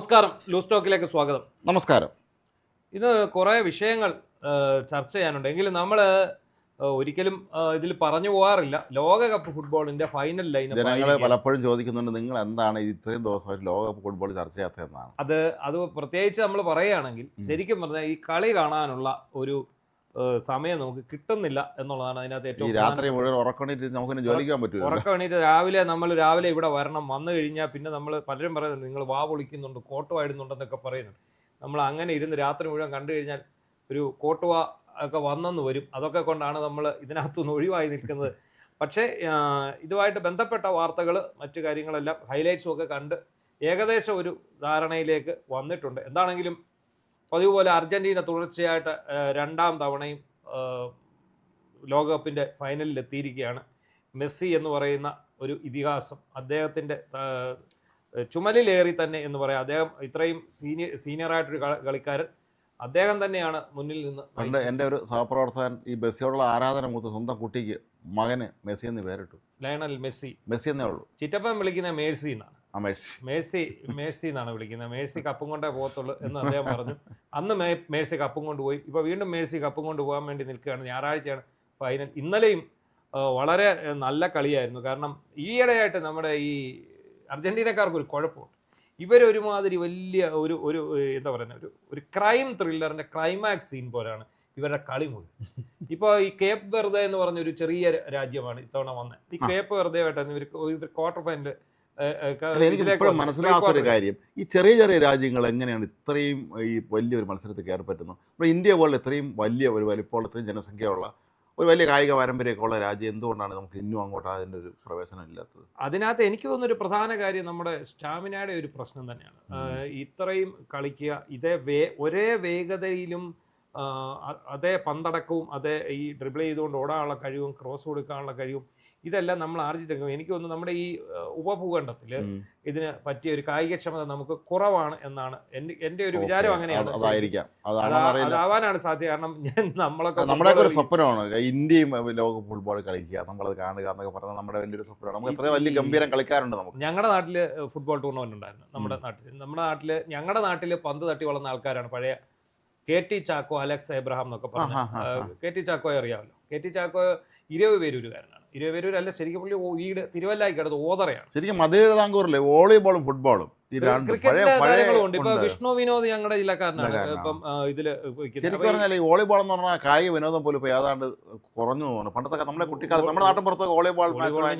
നമസ്കാരം. ലൂസ് ടോക്കിലേക്ക് സ്വാഗതം. നമസ്കാരം. ഇന്ന് കുറേ വിഷയങ്ങൾ ചർച്ച ചെയ്യാനുണ്ട്. എങ്കിലും നമ്മൾ ഒരിക്കലും ഇതിൽ പറഞ്ഞു പോകാറില്ല. ലോകകപ്പ് ഫുട്ബോളിന്റെ ഫൈനൽ ലൈനപ്പ് ജനങ്ങൾ ആയിരിക്കുകയാണ്. പലപ്പോഴും ചോദിക്കുന്നുണ്ട്, നിങ്ങൾ എന്താണ് ഇത്രയും ദിവസമായിട്ട് ലോകകപ്പ് ഫുട്ബോൾ ചർച്ച ചെയ്യാത്തതെന്നാണ്. അത് പ്രത്യേകിച്ച് നമ്മൾ പറയുകയാണെങ്കിൽ ശരിക്കും പറഞ്ഞാൽ ഈ കളി കാണാനുള്ള ഒരു സമയം നമുക്ക് കിട്ടുന്നില്ല എന്നുള്ളതാണ് അതിനകത്ത് ഈ ഏറ്റവും രാത്രി മുഴുവൻ ഉറക്കണിട്ട് നമുക്ക് ജോലിക്കാൻ പറ്റുമോ? ഉറക്കം എണീറ്റ് നമ്മൾ രാവിലെ ഇവിടെ വരണം. വന്നു കഴിഞ്ഞാൽ പിന്നെ നമ്മൾ പലരും പറയുന്നുണ്ട് നിങ്ങൾ വാ പൊളിക്കുന്നുണ്ട്, കോട്ടുവ ഇടുന്നുണ്ടെന്നൊക്കെ പറയുന്നുണ്ട്. നമ്മൾ അങ്ങനെ ഇരുന്ന് രാത്രി മുഴുവൻ കണ്ടു കഴിഞ്ഞാൽ ഒരു കോട്ടുവ ഒക്കെ വന്നെന്ന് വരും. അതൊക്കെ കൊണ്ടാണ് നമ്മൾ ഇതിനകത്തുനിന്ന് ഒഴിവായി നിൽക്കുന്നത്. പക്ഷേ ഇതുമായിട്ട് ബന്ധപ്പെട്ട വാർത്തകൾ മറ്റു കാര്യങ്ങളെല്ലാം ഹൈലൈറ്റ്സും ഒക്കെ കണ്ട് ഏകദേശം ഒരു ധാരണയിലേക്ക് വന്നിട്ടുണ്ട്. എന്താണെങ്കിലും പതിവ് പോലെ അർജന്റീന തുടർച്ചയായിട്ട് രണ്ടാം തവണയും ലോകകപ്പിൻ്റെ ഫൈനലിൽ എത്തിയിരിക്കുകയാണ്. മെസ്സി എന്ന് പറയുന്ന ഒരു ഇതിഹാസം, അദ്ദേഹത്തിൻ്റെ ചുമലിലേറി തന്നെ എന്ന് പറയാം. അദ്ദേഹം ഇത്രയും സീനിയറായിട്ടൊരു കളിക്കാരൻ, അദ്ദേഹം തന്നെയാണ് മുന്നിൽ നിന്ന്. പണ്ട് എൻ്റെ ഒരു സഹപ്രവർത്തകൻ ഈ മെസ്സിയോടുള്ള ആരാധന മൂത്ത് സ്വന്തം കുട്ടിക്ക് മകന് മെസ്സി എന്ന് പേരിട്ടു. Lionel Messi. മെസ്സി എന്നേ ഉള്ളൂ. ചിറ്റപ്പൻ വിളിക്കുന്ന മേഴ്സി എന്നാണ്. മേഴ്സി എന്നാണ് വിളിക്കുന്നത്. മേഴ്സി കപ്പും കൊണ്ടേ പോകത്തുള്ളൂ എന്ന് അദ്ദേഹം പറഞ്ഞു. അന്ന് മേഴ്സി കപ്പും കൊണ്ടുപോയി. ഇപ്പോൾ വീണ്ടും മേഴ്സി കപ്പും കൊണ്ട് പോകാൻ വേണ്ടി നിൽക്കുകയാണ്. ഞായറാഴ്ചയാണ് ഫൈനൽ. ഇന്നലെയും വളരെ നല്ല കളിയായിരുന്നു. കാരണം ഈയിടെയായിട്ട് നമ്മുടെ ഈ അർജന്റീനക്കാർക്ക് ഒരു കുഴപ്പമുണ്ട്. ഇവരൊരുമാതിരി വലിയ ഒരു എന്താ പറയുക, ഒരു ക്രൈം ത്രില്ലറിൻ്റെ ക്ലൈമാക്സ് സീൻ പോലെയാണ് ഇവരുടെ കളി മുഴുവൻ. ഇപ്പോൾ ഈ കേപ്പ് വെർദെ എന്ന് പറഞ്ഞൊരു ചെറിയ രാജ്യമാണ് ഇത്തവണ വന്നത്. ഈ കേപ്പ് വെർദെയായിട്ടാണ് ഇവർ ക്വാർട്ടർ ഫൈനൽ. എനിക്ക് മനസ്സിലാത്തൊരു കാര്യം, ഈ ചെറിയ ചെറിയ രാജ്യങ്ങൾ എങ്ങനെയാണ് ഇത്രയും ഈ വലിയൊരു മത്സരത്തിൽ കയറി പറ്റുന്നത്? ഇപ്പോൾ ഇന്ത്യ പോലെ ഇത്രയും വലിയ ഒരു വലിപ്പമുള്ള, ഇത്രയും ജനസംഖ്യയുള്ള ഒരു വലിയ കായിക പാരമ്പര്യമൊക്കെ ഉള്ള രാജ്യം എന്തുകൊണ്ടാണ് നമുക്ക് ഇന്നും അങ്ങോട്ട് അതിൻ്റെ ഒരു പ്രവേശനം ഇല്ലാത്തത്? അതിനകത്ത് എനിക്ക് തോന്നുന്നൊരു പ്രധാന കാര്യം നമ്മുടെ സ്റ്റാമിനയുടെ ഒരു പ്രശ്നം തന്നെയാണ്. ഇത്രയും കളിക്കുക, ഒരേ വേഗതയിലും അതേ പന്തടക്കവും അതേ ഈ ഡ്രിബിൾ ചെയ്തുകൊണ്ട് ഓടാനുള്ള കഴിവും ക്രോസ് കൊടുക്കാനുള്ള കഴിവും ഇതെല്ലാം നമ്മൾ ആർജിച്ചെടുക്കും. എനിക്ക് തോന്നുന്നു നമ്മുടെ ഈ ഉപഭൂഖണ്ഡത്തിൽ ഇതിന് പറ്റിയ ഒരു കായികക്ഷമത നമുക്ക് കുറവാണ് എന്നാണ് എൻ്റെ ഒരു വിചാരം. അങ്ങനെയാണ്, അതാവാനാണ് സാധ്യത. കാരണം നമ്മളൊക്കെ ഒരു സ്വപ്നമാണ് ഇന്ത്യയും ലോക ഫുട്ബോൾ കളിക്കുക, നമ്മളത് കാണുക എന്നൊക്കെ പറഞ്ഞാൽ നമ്മുടെ വലിയൊരു സ്വപ്നമാണ്. നമുക്ക് എത്ര വലിയ ഗംഭീരം കളിക്കാറുണ്ട്. നമുക്ക് ഞങ്ങളുടെ നാട്ടിൽ ഫുട്ബോൾ ടൂർണമെന്റ് ഉണ്ടായിരുന്നു. ഞങ്ങളുടെ നാട്ടിൽ പന്ത് തട്ടി വളർന്ന ആൾക്കാരാണ് പഴയ KT ചാക്കോ, അലക്സ് എബ്രഹാം എന്നൊക്കെ പറഞ്ഞു. KT ചാക്കോയെ അറിയാമല്ലോ. KT ചാക്കോ ഇരവിപേരൂരുകാരനാണ്. ഇരവിപേരൂരല്ല, ശരിക്കും പുള്ളി വീട് തിരുവല്ലായിക്ക് അടുത്ത് ഓതറയാണ്. ശരിക്കും മധുരതാങ്കൂറിലെ വോളിബോളും ഫുട്ബോളും ക്രിക്കറ്റിന്റെ കാര്യങ്ങളുണ്ട്. ഇപ്പൊ വിഷ്ണു വിനോദ് ഞങ്ങളുടെ ജില്ലക്കാരനാണ്. ഇപ്പം ഇതില് ശരിക്കും പറഞ്ഞാൽ ഈ വോളിബോൾ എന്ന് പറഞ്ഞാൽ കായിക വിനോദം പോലും ഇപ്പൊ ഏതാണ്ട് കുറഞ്ഞു തോന്നുന്നു. പണ്ടത്തൊക്കെ നമ്മുടെ കുട്ടിക്കാലത്ത് നമ്മുടെ നാട്ടിൻ പുറത്ത് വോളിബോൾ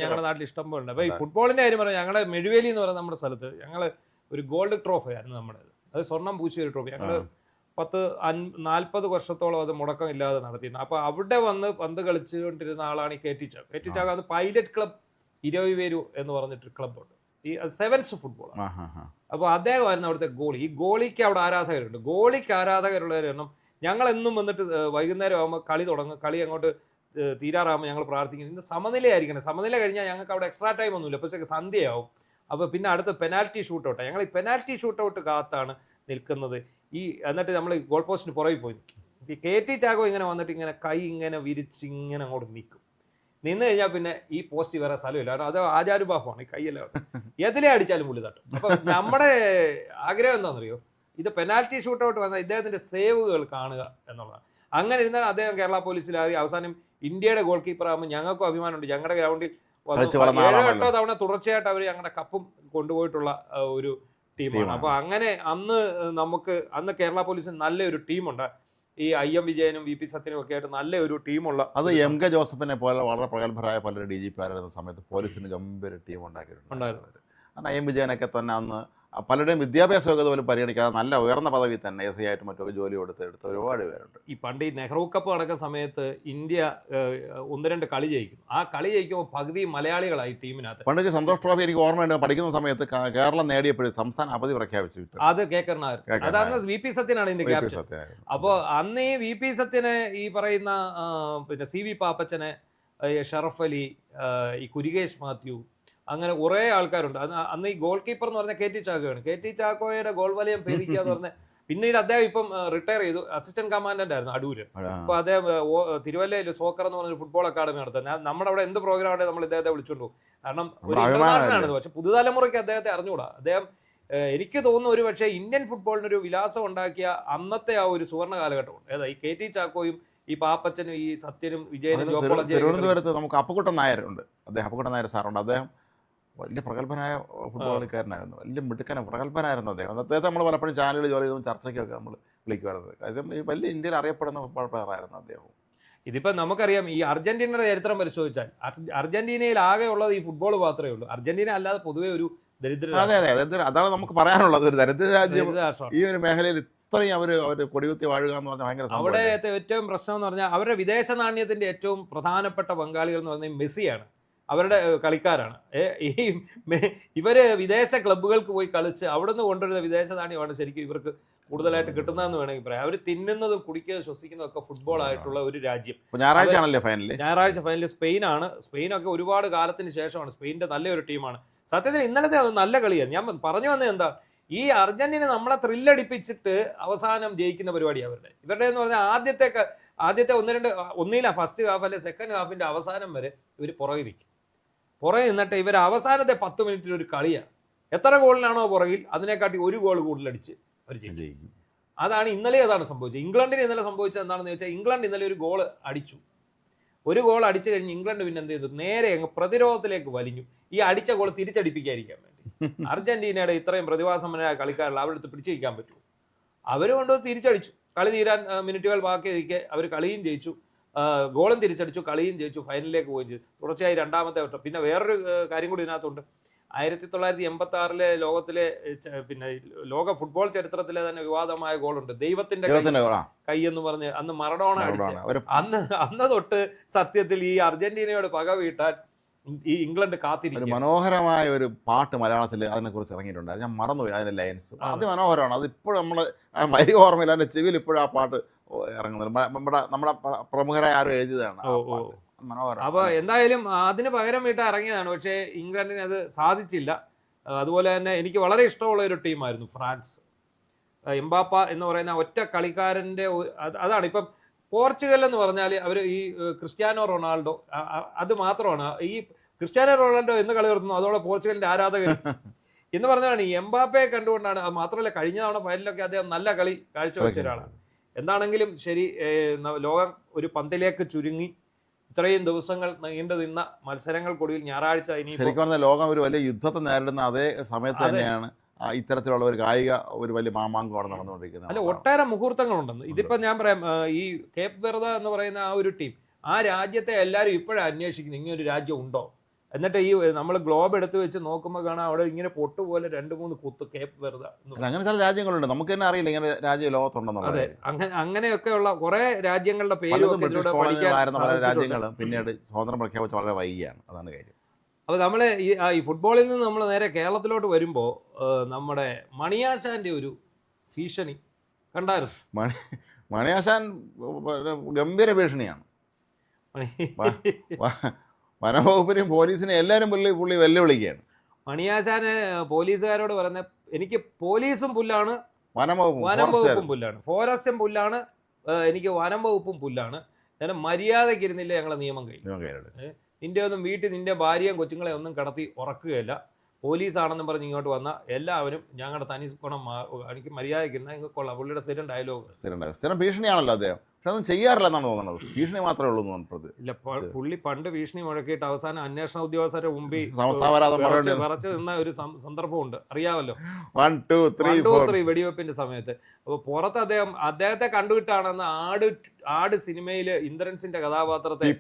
ഞങ്ങളുടെ നാട്ടിൽ ഇഷ്ടം പോലെ ഉണ്ട്. അപ്പൊ ഈ ഫുട്ബോളിന്റെ കാര്യം പറഞ്ഞാൽ ഞങ്ങളുടെ മെഴുവേലി എന്ന് പറയുന്ന നമ്മുടെ സ്ഥലത്ത് ഞങ്ങള് ഒരു ഗോൾഡ് ട്രോഫി ആയിരുന്നു നമ്മുടേത്. അത് സ്വർണം പൂശിയ ഒരു ട്രോഫി. ഞങ്ങള് 40 വർഷത്തോളം അത് മുടക്കം ഇല്ലാതെ നടത്തിയിരുന്നു. അപ്പോൾ അവിടെ വന്ന് പന്ത് കളിച്ചുകൊണ്ടിരുന്ന ആളാണ് ഈ KT ചാക്കോ. KT ചാക്കോ അത് പൈലറ്റ് ക്ലബ് ഇരവിപേരു എന്ന് പറഞ്ഞിട്ടൊരു ക്ലബ്ബുണ്ട്. ഈ സെവൻസ് ഫുട്ബോൾ. അപ്പോൾ അദ്ദേഹമായിരുന്നു അവിടുത്തെ ഗോളി. ഈ ഗോളിക്ക് അവിടെ ആരാധകരുണ്ട്. ഗോളിക്ക് ആരാധകരുള്ളവർ കാരണം ഞങ്ങൾ എന്നും വന്നിട്ട് വൈകുന്നേരം ആകുമ്പോൾ കളി തുടങ്ങും. കളി അങ്ങോട്ട് തീരാറാകുമ്പോൾ ഞങ്ങൾ പ്രാർത്ഥിക്കുന്നു ഇന്ന് സമനിലയായിരിക്കണം. സമനില കഴിഞ്ഞാൽ ഞങ്ങൾക്ക് അവിടെ എക്സ്ട്രാ ടൈം ഒന്നുമില്ല, പക്ഷേ സന്ധ്യയാവും. അപ്പോൾ പിന്നെ അടുത്ത പെനാൽറ്റി ഷൂട്ടൗട്ടാണ്. ഞങ്ങൾ ഈ പെനാൽറ്റി ഷൂട്ടൗട്ട് കാത്താണ് നിൽക്കുന്നത്. എന്നിട്ട് നമ്മൾ ഗോൾ പോസ്റ്റിന് പുറകിൽ പോയി നിൽക്കും. ഈ KT ചാക്കോ ഇങ്ങനെ വന്നിട്ട് ഇങ്ങനെ കൈ ഇങ്ങനെ വിരിച്ച് ഇങ്ങനെ അങ്ങോട്ട് നിൽക്കും. നിന്ന് കഴിഞ്ഞാൽ പിന്നെ ഈ പോസ്റ്റ് വേറെ സ്ഥലമില്ല. കാരണം അത് ആചാരഭാവമാണ്. ഈ കൈയെല്ലാം എതിലെ അടിച്ചാലും പുള്ളി തട്ടും. അപ്പം നമ്മുടെ ആഗ്രഹം എന്താണെന്നറിയോ, ഇത് പെനാൽറ്റി ഷൂട്ടൗട്ട് വന്നാൽ ഇദ്ദേഹത്തിൻ്റെ സേവുകൾ കാണുക എന്നുള്ളതാണ്. അങ്ങനെ ഇരുന്നാൽ അദ്ദേഹം കേരള പോലീസിലായി അവസാനം ഇന്ത്യയുടെ ഗോൾ കീപ്പർ ആകുമ്പോൾ ഞങ്ങൾക്കും അഭിമാനമുണ്ട്. ഞങ്ങളുടെ ഗ്രൗണ്ടിൽ 7-8 തവണ തുടർച്ചയായിട്ട് അവർ ഞങ്ങളുടെ കപ്പും കൊണ്ടുപോയിട്ടുള്ള ഒരു ടീമാണ്. അപ്പോൾ അങ്ങനെ അന്ന് കേരള പോലീസിന് നല്ലൊരു ടീമുണ്ട്. ഈ IM വിജയനും VP സത്യനും ഒക്കെ ആയിട്ട് നല്ലൊരു ടീമുള്ള, അത് MK ജോസഫിനെ പോലെ വളരെ പ്രഗത്ഭരായ പല DGP ആയിരുന്ന സമയത്ത് പോലീസിന് ഗംഭീര ടീം ഉണ്ടാക്കിയിട്ടുണ്ട്. IM വിജയനൊക്കെ തന്നെ അന്ന് പലരുടെയും വിദ്യാഭ്യാസ യോഗ്യത പോലും പരിഗണിക്കാതെ നല്ല ഉയർന്ന പദവി തന്നെ SI ആയിട്ട് മറ്റൊക്കെ ജോലി എടുത്ത ഒരുപാട് പേരുണ്ട്. ഈ പണ്ട് ഈ നെഹ്റു കപ്പ് നടക്കുന്ന സമയത്ത് ഇന്ത്യ 1-2 കളി ജയിക്കും. ആ കളി ജയിക്കുമ്പോൾ പകുതി മലയാളികളായി ടീമിനകത്ത്. പണ്ട് സന്തോഷ് ട്രോഫി എനിക്ക് ഓർമ്മയുണ്ട്, പഠിക്കുന്ന സമയത്ത് കേരളം നേടിയപ്പോഴും സംസ്ഥാന അവധി പ്രഖ്യാപിച്ചിട്ട് അത് കേക്കർനാർ. അതാണ് VP സത്യനാണ് ഇതിന്റെ ക്യാപ്റ്റൻ. അപ്പോൾ അന്ന് ഈ VP സത്യനെ, ഈ പറയുന്ന പിന്നെ CV പാപ്പച്ചനെ, ഷറഫ് അലി, ഈ കുരികേഷ് മാത്യു, അങ്ങനെ കുറേ ആൾക്കാരുണ്ട്. അന്ന് ഈ ഗോൾ കീപ്പർ എന്ന് പറഞ്ഞാൽ KT ചാക്കോയാണ്. KT ചാക്കോയുടെ ഗോൾ വലയം പേടിക്കുക എന്ന് പറഞ്ഞാൽ പിന്നീട് അദ്ദേഹം ഇപ്പം റിട്ടയർ ചെയ്തു. അസിസ്റ്റന്റ് കമാൻഡന്റ് ആയിരുന്നു അടൂര്. അപ്പോൾ അദ്ദേഹം തിരുവല്ലയിൽ സോക്കർ എന്ന് പറഞ്ഞൊരു ഫുട്ബോൾ അക്കാദമി നടത്തുന്നത്. നമ്മുടെ അവിടെ എന്ത് പ്രോഗ്രാം ആണെങ്കിൽ നമ്മൾ ഇദ്ദേഹത്തെ വിളിച്ചുകൊണ്ട് പോകും. കാരണം ഒരു ഇന്റർനാഷണൽ ആണ്. പക്ഷെ പുതുതലമുറയ്ക്ക് അദ്ദേഹത്തെ അറിഞ്ഞുകൂടാ. അദ്ദേഹം എനിക്ക് തോന്നുന്നു ഒരു പക്ഷേ ഇന്ത്യൻ ഫുട്ബോളിനൊരു വിലാസം ഉണ്ടാക്കിയ അന്നത്തെ ആ ഒരു സുവർണ്ണ കാലഘട്ടമുണ്ട്. ഏതാ ഈ KT ചാക്കോയും ഈ പാപ്പച്ചനും ഈ സത്യനും വിജയനും തിരുവനന്തപുരത്ത് നമുക്ക് അപ്പക്കുട്ടൻ നായരുണ്ട്. അപ്പക്കുട്ടൻ നായർ സാറുണ്ട്. അദ്ദേഹം വലിയ പ്രഗത്ഭനായ ഫുട്ബോൾ കളിക്കാരനായിരുന്നു. വലിയ മിടുക്കനും പ്രഗത്ഭനായിരുന്നു അദ്ദേഹം. അദ്ദേഹത്തെ നമ്മൾ പലപ്പോഴും ചാനലുകൾ ജോലി ചെയ്തും ചർച്ചയ്ക്കൊക്കെ നമ്മൾ വിളിക്കുമായിരുന്നു. അദ്ദേഹം ഈ വലിയ ഇന്ത്യയിൽ അറിയപ്പെടുന്ന ഫുട്ബോൾ പ്ലെയറായിരുന്നു അദ്ദേഹം. ഇതിപ്പോ നമുക്കറിയാം ഈ അർജന്റീനയുടെ ചരിത്രം പരിശോധിച്ചാൽ അർജന്റീനയിൽ ആകെ ഉള്ളത് ഈ ഫുട്ബോൾ മാത്രമേ ഉള്ളൂ. അർജന്റീന അല്ലാതെ പൊതുവെ ഒരു ദരിദ്ര, അതെ അതാണ് നമുക്ക് പറയാനുള്ളത്. ഒരു ദരിദ്ര രാജ്യം ഈ ഒരു മേഖലയിൽ ഇത്രയും അവർ കൊടികുത്തി വാഴുക എന്ന് പറഞ്ഞാൽ ഭയങ്കര. അവിടെ ഏറ്റവും പ്രശ്നം എന്ന് പറഞ്ഞാൽ അവരുടെ വിദേശ നാണ്യത്തിന്റെ ഏറ്റവും പ്രധാനപ്പെട്ട പങ്കാളികൾ എന്ന് പറഞ്ഞാൽ മെസ്സിയാണ്, അവരുടെ കളിക്കാരാണ്. ഇവര് വിദേശ ക്ലബ്ബുകൾക്ക് പോയി കളിച്ച് അവിടുന്ന് കൊണ്ടുവരുന്ന വിദേശ നാണ്യമാണ് ശരിക്കും ഇവർക്ക് കൂടുതലായിട്ട് കിട്ടുന്നതെന്ന് വേണമെങ്കിൽ പറയാം. അവർ തിന്നുന്നതും കുടിക്കുന്നതും ശ്വസിക്കുന്നതും ഒക്കെ ഫുട്ബോൾ ആയിട്ടുള്ള ഒരു രാജ്യം. ഞായറാഴ്ച ഫൈനലിൽ സ്പെയിനാണ്. സ്പെയിനൊക്കെ ഒരുപാട് കാലത്തിന് ശേഷമാണ്. സ്പെയിനിന്റെ നല്ലൊരു ടീമാണ്. സത്യത്തിൽ ഇന്നലത്തെ നല്ല കളിയാണ്. ഞാൻ പറഞ്ഞു വന്നത് എന്താ, ഈ അർജന്റീന നമ്മളെ ത്രില്ലടിപ്പിച്ചിട്ട് അവസാനം ജയിക്കുന്ന പരിപാടിയാണ് ഇവരുടെ എന്ന് പറഞ്ഞാൽ ആദ്യത്തെ ഒന്നില്ല ഫസ്റ്റ് ഹാഫ് അല്ലെ സെക്കൻഡ് ഹാഫിന്റെ അവസാനം വരെ ഇവർ പുറകെ നിൽക്കും. പുറകെ നിന്നിട്ട് ഇവർ അവസാനത്തെ 10 മിനിറ്റിൽ ഒരു കളിയാണ്. എത്ര ഗോളിനാണോ പുറകിൽ അതിനെക്കാട്ടി ഒരു ഗോൾ കൂടുതലടിച്ച് അവർ ജയിക്കും. അതാണ് സംഭവിച്ചത്. ഇംഗ്ലണ്ടിന് ഇന്നലെ സംഭവിച്ചത് എന്താണെന്ന് വെച്ചാൽ, ഇംഗ്ലണ്ട് ഇന്നലെ ഒരു ഗോൾ അടിച്ചു. ഒരു ഗോൾ അടിച്ചു കഴിഞ്ഞ് ഇംഗ്ലണ്ട് പിന്നെ എന്ത് ചെയ്തു, നേരെ അങ്ങ് പ്രതിരോധത്തിലേക്ക് വലിഞ്ഞു. ഈ അടിച്ച ഗോൾ തിരിച്ചടിപ്പിക്കാതിരിക്കാൻ വേണ്ടി. അർജന്റീനയുടെ ഇത്രയും പ്രതിഭാസമ്പന്നരായ കളിക്കാരുള്ള അവരുടെ പിടിച്ചു നിൽക്കാൻ പറ്റുമോ? അവർ കൊണ്ട് തിരിച്ചടിച്ചു. കളി തീരാൻ മിനിറ്റുകൾ ബാക്കി നിൽക്കെ അവർ കളിയും ജയിച്ചു, ഗോളും തിരിച്ചടിച്ചു, കളിയും ജയിച്ചു, ഫൈനലിലേക്ക് പോവുകയും ചെയ്തു. തുടർച്ചയായി രണ്ടാമത്തെ വട്ടം. പിന്നെ വേറൊരു കാര്യം കൂടി ഇതിനകത്തുണ്ട്. 1986 ലോകത്തിലെ ലോക ഫുട്ബോൾ ചരിത്രത്തിലെ തന്നെ വിവാദമായ ഗോളുണ്ട്, ദൈവത്തിന്റെ കൈ എന്ന് പറഞ്ഞ് അന്ന് മറഡോണ അടിച്ച. അന്ന് തൊട്ട് സത്യത്തിൽ ഈ അർജന്റീനയോട് പക വീട്ടാൻ ഈ ഇംഗ്ലണ്ട് കാത്തിരിക്കും. മനോഹരമായ ഒരു പാട്ട് മലയാളത്തിൽ അതിനെ കുറിച്ച് ഇറങ്ങിയിട്ടുണ്ട്. ഞാൻ മറന്നുപോയി അതിന്റെ ലൈൻസ്. അതിമനോഹരമാണ്. അത് ഇപ്പോഴും നമ്മള് വരി ഓർമ്മയില്ല. അതിന്റെ ചെവിയിൽ ഇപ്പോഴും ആ പാട്ട് ഇറങ്ങുന്നുണ്ട്. നമ്മുടെ പ്രമുഖരായ ആരും എഴുതിയതാണ്. അപ്പൊ എന്തായാലും അതിന് പകരം വീട്ടാൻ ഇറങ്ങിയതാണ്. പക്ഷേ ഇംഗ്ലണ്ടിന് അത് സാധിച്ചില്ല. അതുപോലെ തന്നെ എനിക്ക് വളരെ ഇഷ്ടമുള്ള ഒരു ടീമായിരുന്നു ഫ്രാൻസ്. എംബാപ്പ എന്ന് പറയുന്ന ഒറ്റ കളിക്കാരന്റെ അതാണ്. ഇപ്പം പോർച്ചുഗൽ എന്ന് പറഞ്ഞാൽ അവർ ഈ ക്രിസ്ത്യാനോ റൊണാൾഡോ അത് മാത്രമാണ്. ഈ ക്രിസ്ത്യാനോ റൊണാൾഡോ എന്ന് കളി നിർത്തുന്നു, അതോടെ പോർച്ചുഗലിന്റെ ആരാധകർ എന്ന് പറഞ്ഞാണ് ഈ എംബാപ്പയെ കണ്ടുകൊണ്ടാണ്. അത് മാത്രമല്ല കഴിഞ്ഞ തവണ ഫൈനലിലൊക്കെ അദ്ദേഹം നല്ല കളി കാഴ്ചവെച്ച ഒരാളാണ്. എന്താണെങ്കിലും ശരി, ലോകം ഒരു പന്തിലേക്ക് ചുരുങ്ങി ഇത്രയും ദിവസങ്ങൾ നീണ്ടു നിന്ന മത്സരങ്ങൾക്കൊടുവിൽ ഞായറാഴ്ച ശരിക്കും ലോകം ഒരു വലിയ യുദ്ധത്തെ നേരിടുന്ന അതേ സമയത്ത് തന്നെയാണ് ഇത്തരത്തിലുള്ള ഒരു കായിക ഒരു വലിയ മാമാങ്കമാണ് നടന്നുകൊണ്ടിരിക്കുന്നത്. അല്ല, ഒട്ടേറെ മുഹൂർത്തങ്ങളുണ്ടെന്ന്. ഇതിപ്പോ ഞാൻ പറയാം, ഈ കേപ്പ് വെർദെ എന്ന് പറയുന്ന ആ ഒരു ടീം, ആ രാജ്യത്തെ എല്ലാവരും ഇപ്പോഴും അന്വേഷിക്കുന്നു ഇങ്ങനൊരു രാജ്യം ഉണ്ടോ. എന്നിട്ട് ഈ നമ്മൾ ഗ്ലോബ് എടുത്ത് വെച്ച് നോക്കുമ്പോൾ കാണാം അവിടെ ഇങ്ങനെ പൊട്ടുപോലെ 2-3 കുത്ത് കേപ്പ് വെർദെ. അങ്ങനെ ചില രാജ്യങ്ങളുണ്ട്, നമുക്ക് തന്നെ അറിയില്ല ഇങ്ങനെ രാജ്യം ലോകത്തുണ്ടെന്നുള്ളത്. അതെ, അങ്ങനെയൊക്കെയുള്ള കുറെ രാജ്യങ്ങളുടെ പേര് രാജ്യങ്ങൾ പിന്നീട് സ്വാതന്ത്ര്യം പ്രഖ്യാപിച്ച് വളരെ വൈകിയാണ്. അതാണ് കാര്യം. അപ്പോൾ നമ്മൾ ഈ ഫുട്ബോളിൽ നിന്ന് നമ്മൾ നേരെ കേരളത്തിലോട്ട് വരുമ്പോൾ നമ്മുടെ മണിയാശാന്റെ ഒരു ഭീഷണി കണ്ടായിരുന്നു. മണിയാശാൻ ഗംഭീര ഭീഷണിയാണ്. വനവകുപ്പിനെയും പോലീസിനെയും എല്ലാവരും പുള്ളി വെല്ലുവിളിക്കുകയാണ്. മണിയാശാന് പോലീസുകാരോട് പറഞ്ഞ, എനിക്ക് പോലീസും പുല്ലാണ്, വനംവകുപ്പും പുല്ലാണ്, ഫോറസ്റ്റും പുല്ലാണ്, എനിക്ക് വനം വകുപ്പും പുല്ലാണ്. ഞാൻ മര്യാദയ്ക്ക് ഇരുന്നില്ല ഞങ്ങളെ നിയമം കഴിഞ്ഞു. നിന്റെ ഒന്നും വീട്ടിൽ നിന്റെ ഭാര്യയും കൊച്ചുങ്ങളെ ഒന്നും കടത്തി ഉറക്കുകയില്ല. പോലീസാണെന്നും പറഞ്ഞ് ഇങ്ങോട്ട് വന്ന എല്ലാവരും ഞങ്ങളുടെ തനി ഗുണം എനിക്ക് മര്യാദയ്ക്ക് കൊള്ളാം. പുള്ളിയുടെ സ്ഥിരം ഡയലോഗ്. സ്ഥിരം ഭീഷണിയാണല്ലോ അദ്ദേഹം. പക്ഷെ അതൊന്നും ചെയ്യാറില്ല എന്നാണ് തോന്നുന്നത്. ഭീഷണി മാത്രമേ ഉള്ളൂ എന്ന് പറഞ്ഞത്. ഇല്ല, പുള്ളി പണ്ട് ഭീഷണി മുഴക്കിയിട്ട് അവസാനം അന്വേഷണ ഉദ്യോഗസ്ഥരുടെ മുമ്പിൽ വിറച്ചു നിന്ന ഒരു സന്ദർഭമുണ്ട്, അറിയാമല്ലോ. 1 2 3 വെടിവെപ്പിന്റെ സമയത്ത്. അപ്പൊ പുറത്ത് അദ്ദേഹത്തെ കണ്ടുവിട്ടാണെന്ന് ആട് സിനിമയില് ഇന്ദ്രൻസിന്റെ കഥാപാത്രത്തെ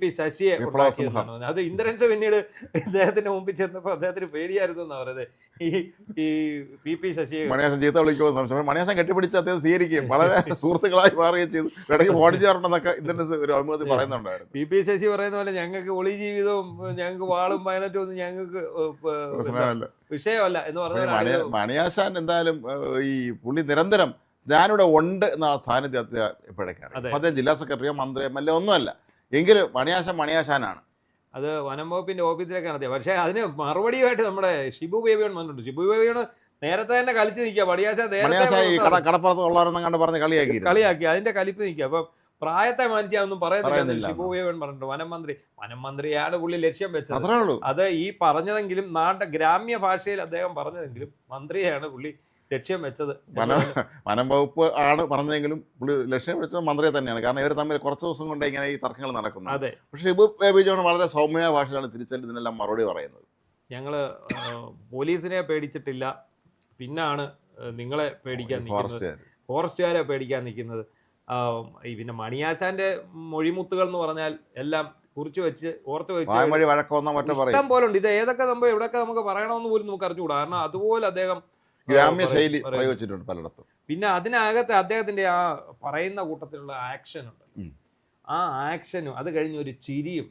പി ശശിയെ. അത് ഇന്ദ്രൻസ് പിന്നീട് ഇദ്ദേഹത്തിന്റെ മുമ്പിൽ ചെന്നപ്പോ അദ്ദേഹത്തിന് പേടിയായിരുന്നു എന്നാ പറയുന്നത്. ഈ പി ശശിയെ മണിയാശൻ ചീത്ത വിളിക്കുമ്പോൾ മണിയാശൻ കെട്ടിപ്പിടിച്ച് അദ്ദേഹം സ്വീകരിക്കുകയും വളരെ സുഹൃത്തുക്കളായി മാറുകയും ചെയ്തു. ഇടയ്ക്ക് ഓടിച്ചേർന്നൊക്കെ ഇതിന്റെ ഒരു അനുമതി പറയുന്നുണ്ടായിരുന്നു. പി ശശി പറയുന്ന പോലെ ഞങ്ങൾക്ക് ഒളി ജീവിതവും ഞങ്ങൾക്ക് വാളും പയനറ്റും ഒന്നും ഞങ്ങൾക്ക് വിഷയമല്ല എന്ന് പറഞ്ഞ മണിയാശാൻ എന്തായാലും ഈ പുള്ളി നിരന്തരം ഞാനിവിടെ ഉണ്ട് എന്ന സാന്നിധ്യത്തെ എപ്പോഴൊക്കെയാണ്. അദ്ദേഹം ജില്ലാ സെക്രട്ടറിയോ മന്ത്രിയോ എല്ലാം ഒന്നുമല്ല, എങ്കിലും മണിയാശാനാണ്. അത് വനം വകുപ്പിന്റെ ഓഫീസിലേക്കാണ് എത്തിയത്. പക്ഷേ അതിന് മറുപടിയുമായിട്ട് നമ്മുടെ ഷിബു ബേബിയോൺ വന്നിട്ടുണ്ട്. ഷിബു ബേബിയോൺ നേരത്തെ തന്നെ കളിച്ച് നിൽക്കുക. കടപ്പുറത്തുള്ളവരെന്നും കണ്ട് പറഞ്ഞ് കളിയാക്കി അതിന്റെ കലിപ്പ് നിൽക്കുക. അപ്പം പ്രായത്തെ മാനിച്ച് ഒന്നും പറയുന്നില്ല. പറയുന്നില്ല. ഷിബു ബേബി പറഞ്ഞിട്ട് വനം മന്ത്രിയാണ് പുള്ളി ലക്ഷ്യം വെച്ചത്. അത്രേ ഉള്ളൂ. അത് ഈ പറഞ്ഞതെങ്കിലും ഗ്രാമ്യ ഭാഷയിൽ അദ്ദേഹം പറഞ്ഞതെങ്കിലും മന്ത്രിയാണ് പുള്ളി ലക്ഷ്യം വെച്ചത്. വനം വകുപ്പ് ആണ് പറഞ്ഞതെങ്കിലും പുള്ളി ലക്ഷ്യം വെച്ചത് മന്ത്രിയെ തന്നെയാണ്. കാരണം ഇവർ തമ്മിൽ കുറച്ച് ദിവസം കൊണ്ട് ഇങ്ങനെ ഈ തർക്കങ്ങൾ നടക്കുന്നത്. അതെ. പക്ഷേ ഷിബു ബേബി ജോൺ വളരെ സൗമ്യ ഭാഷയിലാണ് തിരിച്ചെല്ലാം ഇതിനെല്ലാം മറുപടി പറയുന്നത്. ഞങ്ങള് പോലീസിനെ പേടിച്ചിട്ടില്ല, പിന്നാണ് നിങ്ങളെ പേടിക്കാൻ നിൽക്കുന്നത്, ഫോറസ്റ്റുകാരെ പേടിക്കാൻ നിൽക്കുന്നത്. പിന്നെ മണിയാശാന്റെ മൊഴിമുത്തുകൾ എന്ന് പറഞ്ഞാൽ എല്ലാം കുറിച്ച് വെച്ച് ഓർത്ത് വെച്ച് ഇഷ്ടം പോലെ ഉണ്ട്. ഇത് ഏതൊക്കെ സംഭവം എവിടെയൊക്കെ നമുക്ക് പറയണമെന്ന് പോലും നമുക്ക് അറിഞ്ഞുകൂടാ. കാരണം അതുപോലെ അദ്ദേഹം ഗ്രാമ്യ ശൈലി പ്രയോഗിച്ചിട്ടുണ്ട് പലയിടത്തും. പിന്നെ അതിനകത്ത് അദ്ദേഹത്തിന്റെ ആ പറയുന്ന കൂട്ടത്തിലുള്ള ആക്ഷൻ ഉണ്ട്. ആ ആക്ഷനും അത് കഴിഞ്ഞ ഒരു ചിരിയും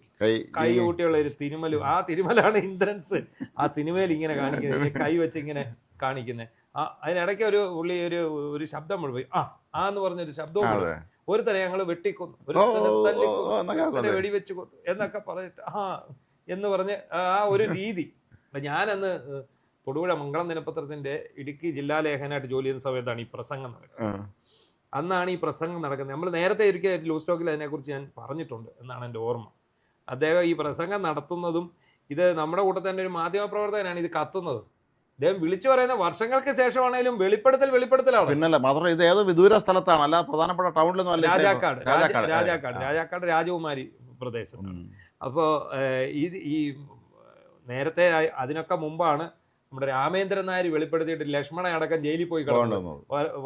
കൈ കൂട്ടിയുള്ള ഒരു തിരുമലും. ആ തിരുമലാണ് ഇന്ദ്രൻസ് ആ സിനിമയിൽ ഇങ്ങനെ കാണിക്കുന്നത്, കൈ വെച്ച് ഇങ്ങനെ കാണിക്കുന്നത്. അതിനിടയ്ക്ക് ഒരു പുള്ളി ഒരു ശബ്ദം മുഴുവൻ ആ എന്ന് പറഞ്ഞൊരു ശബ്ദവും ഒരുത്തനെ ഞങ്ങൾ വെട്ടിക്കൊന്നു, ഒരുത്തനെ തല്ലിക്കൊന്നു, വെടിവെച്ച് കൊന്നു എന്നൊക്കെ പറഞ്ഞിട്ട് എന്ന് പറഞ്ഞ് ആ ഒരു രീതി. ഞാനന്ന് തൊടുപുഴ മംഗളം ദിനപത്രത്തിന്റെ ഇടുക്കി ജില്ലാ ലേഖനായിട്ട് ജോലി ചെയ്യുന്ന സമയത്താണ് ഈ പ്രസംഗം നടക്കുന്നത്. അന്നാണ് ഈ പ്രസംഗം നടക്കുന്നത്. നമ്മൾ നേരത്തെ ഒരിക്കൽ ലൂസ് ടോക്കിൽ അതിനെക്കുറിച്ച് ഞാൻ പറഞ്ഞിട്ടുണ്ട് എന്നാണ് എൻ്റെ ഓർമ്മ. അദ്ദേഹം ഈ പ്രസംഗം നടത്തുന്നതും ഇത് നമ്മുടെ കൂട്ടത്തിൽ തന്നെ ഒരു മാധ്യമപ്രവർത്തകനാണ് ഇത് കത്തുന്നത്. അദ്ദേഹം വിളിച്ചു പറയുന്ന വർഷങ്ങൾക്ക് ശേഷമാണെങ്കിലും വെളിപ്പെടുത്തലാണ്. പിന്നല്ല മാത്രമല്ല ഇത് ഏതോ വിദൂര സ്ഥലത്താണ്, അല്ല പ്രധാനപ്പെട്ട ടൗണിലൊന്നും അല്ല. രാജാക്കാട് രാജകുമാരി പ്രദേശം. അപ്പോൾ ഈ നേരത്തെ അതിനൊക്കെ മുമ്പാണ് നമ്മുടെ രാമേന്ദ്രൻ നായർ വെളിപ്പെടുത്തിയിട്ട് ലക്ഷ്മണ അടക്കം ജയിലിൽ പോയി കിടന്നു.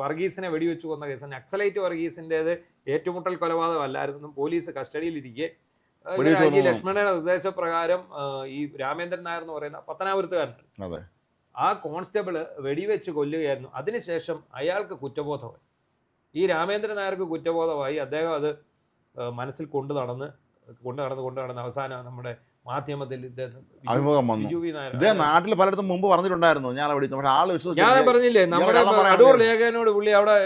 വർഗീസിനെ വെടിവെച്ചു കൊന്ന കേസ് നക്സലൈറ്റ് വർഗീസിൻ്റെത് ഏറ്റുമുട്ടൽ കൊലപാതകമല്ലായിരുന്നു. പോലീസ് കസ്റ്റഡിയിലിരിക്കെ ലക്ഷ്മണയുടെ നിർദ്ദേശപ്രകാരം ഈ രാമേന്ദ്രൻ നായർ എന്ന് പറയുന്ന പത്തനാപുരത്തുകാരനാണ്, ആ കോൺസ്റ്റബിള് വെടിവെച്ച് കൊല്ലുകയായിരുന്നു. അതിനുശേഷം അയാൾക്ക് കുറ്റബോധമായി. ഈ രാമേന്ദ്രൻ നായർക്ക് കുറ്റബോധമായി. അദ്ദേഹം അത് മനസ്സിൽ കൊണ്ടു നടന്ന് അവസാനം നമ്മുടെ മാധ്യമത്തിൽ അഭിമുഖം വന്നു. ഇദ്ദേഹം നാട്ടിൽ പലയിടത്തും മുമ്പ് പറഞ്ഞിട്ടുണ്ടായിരുന്നു, ഞാൻ പറഞ്ഞില്ലേ നമ്മുടെ അടൂർ ലേഖനോട് പുള്ളി അവിടെ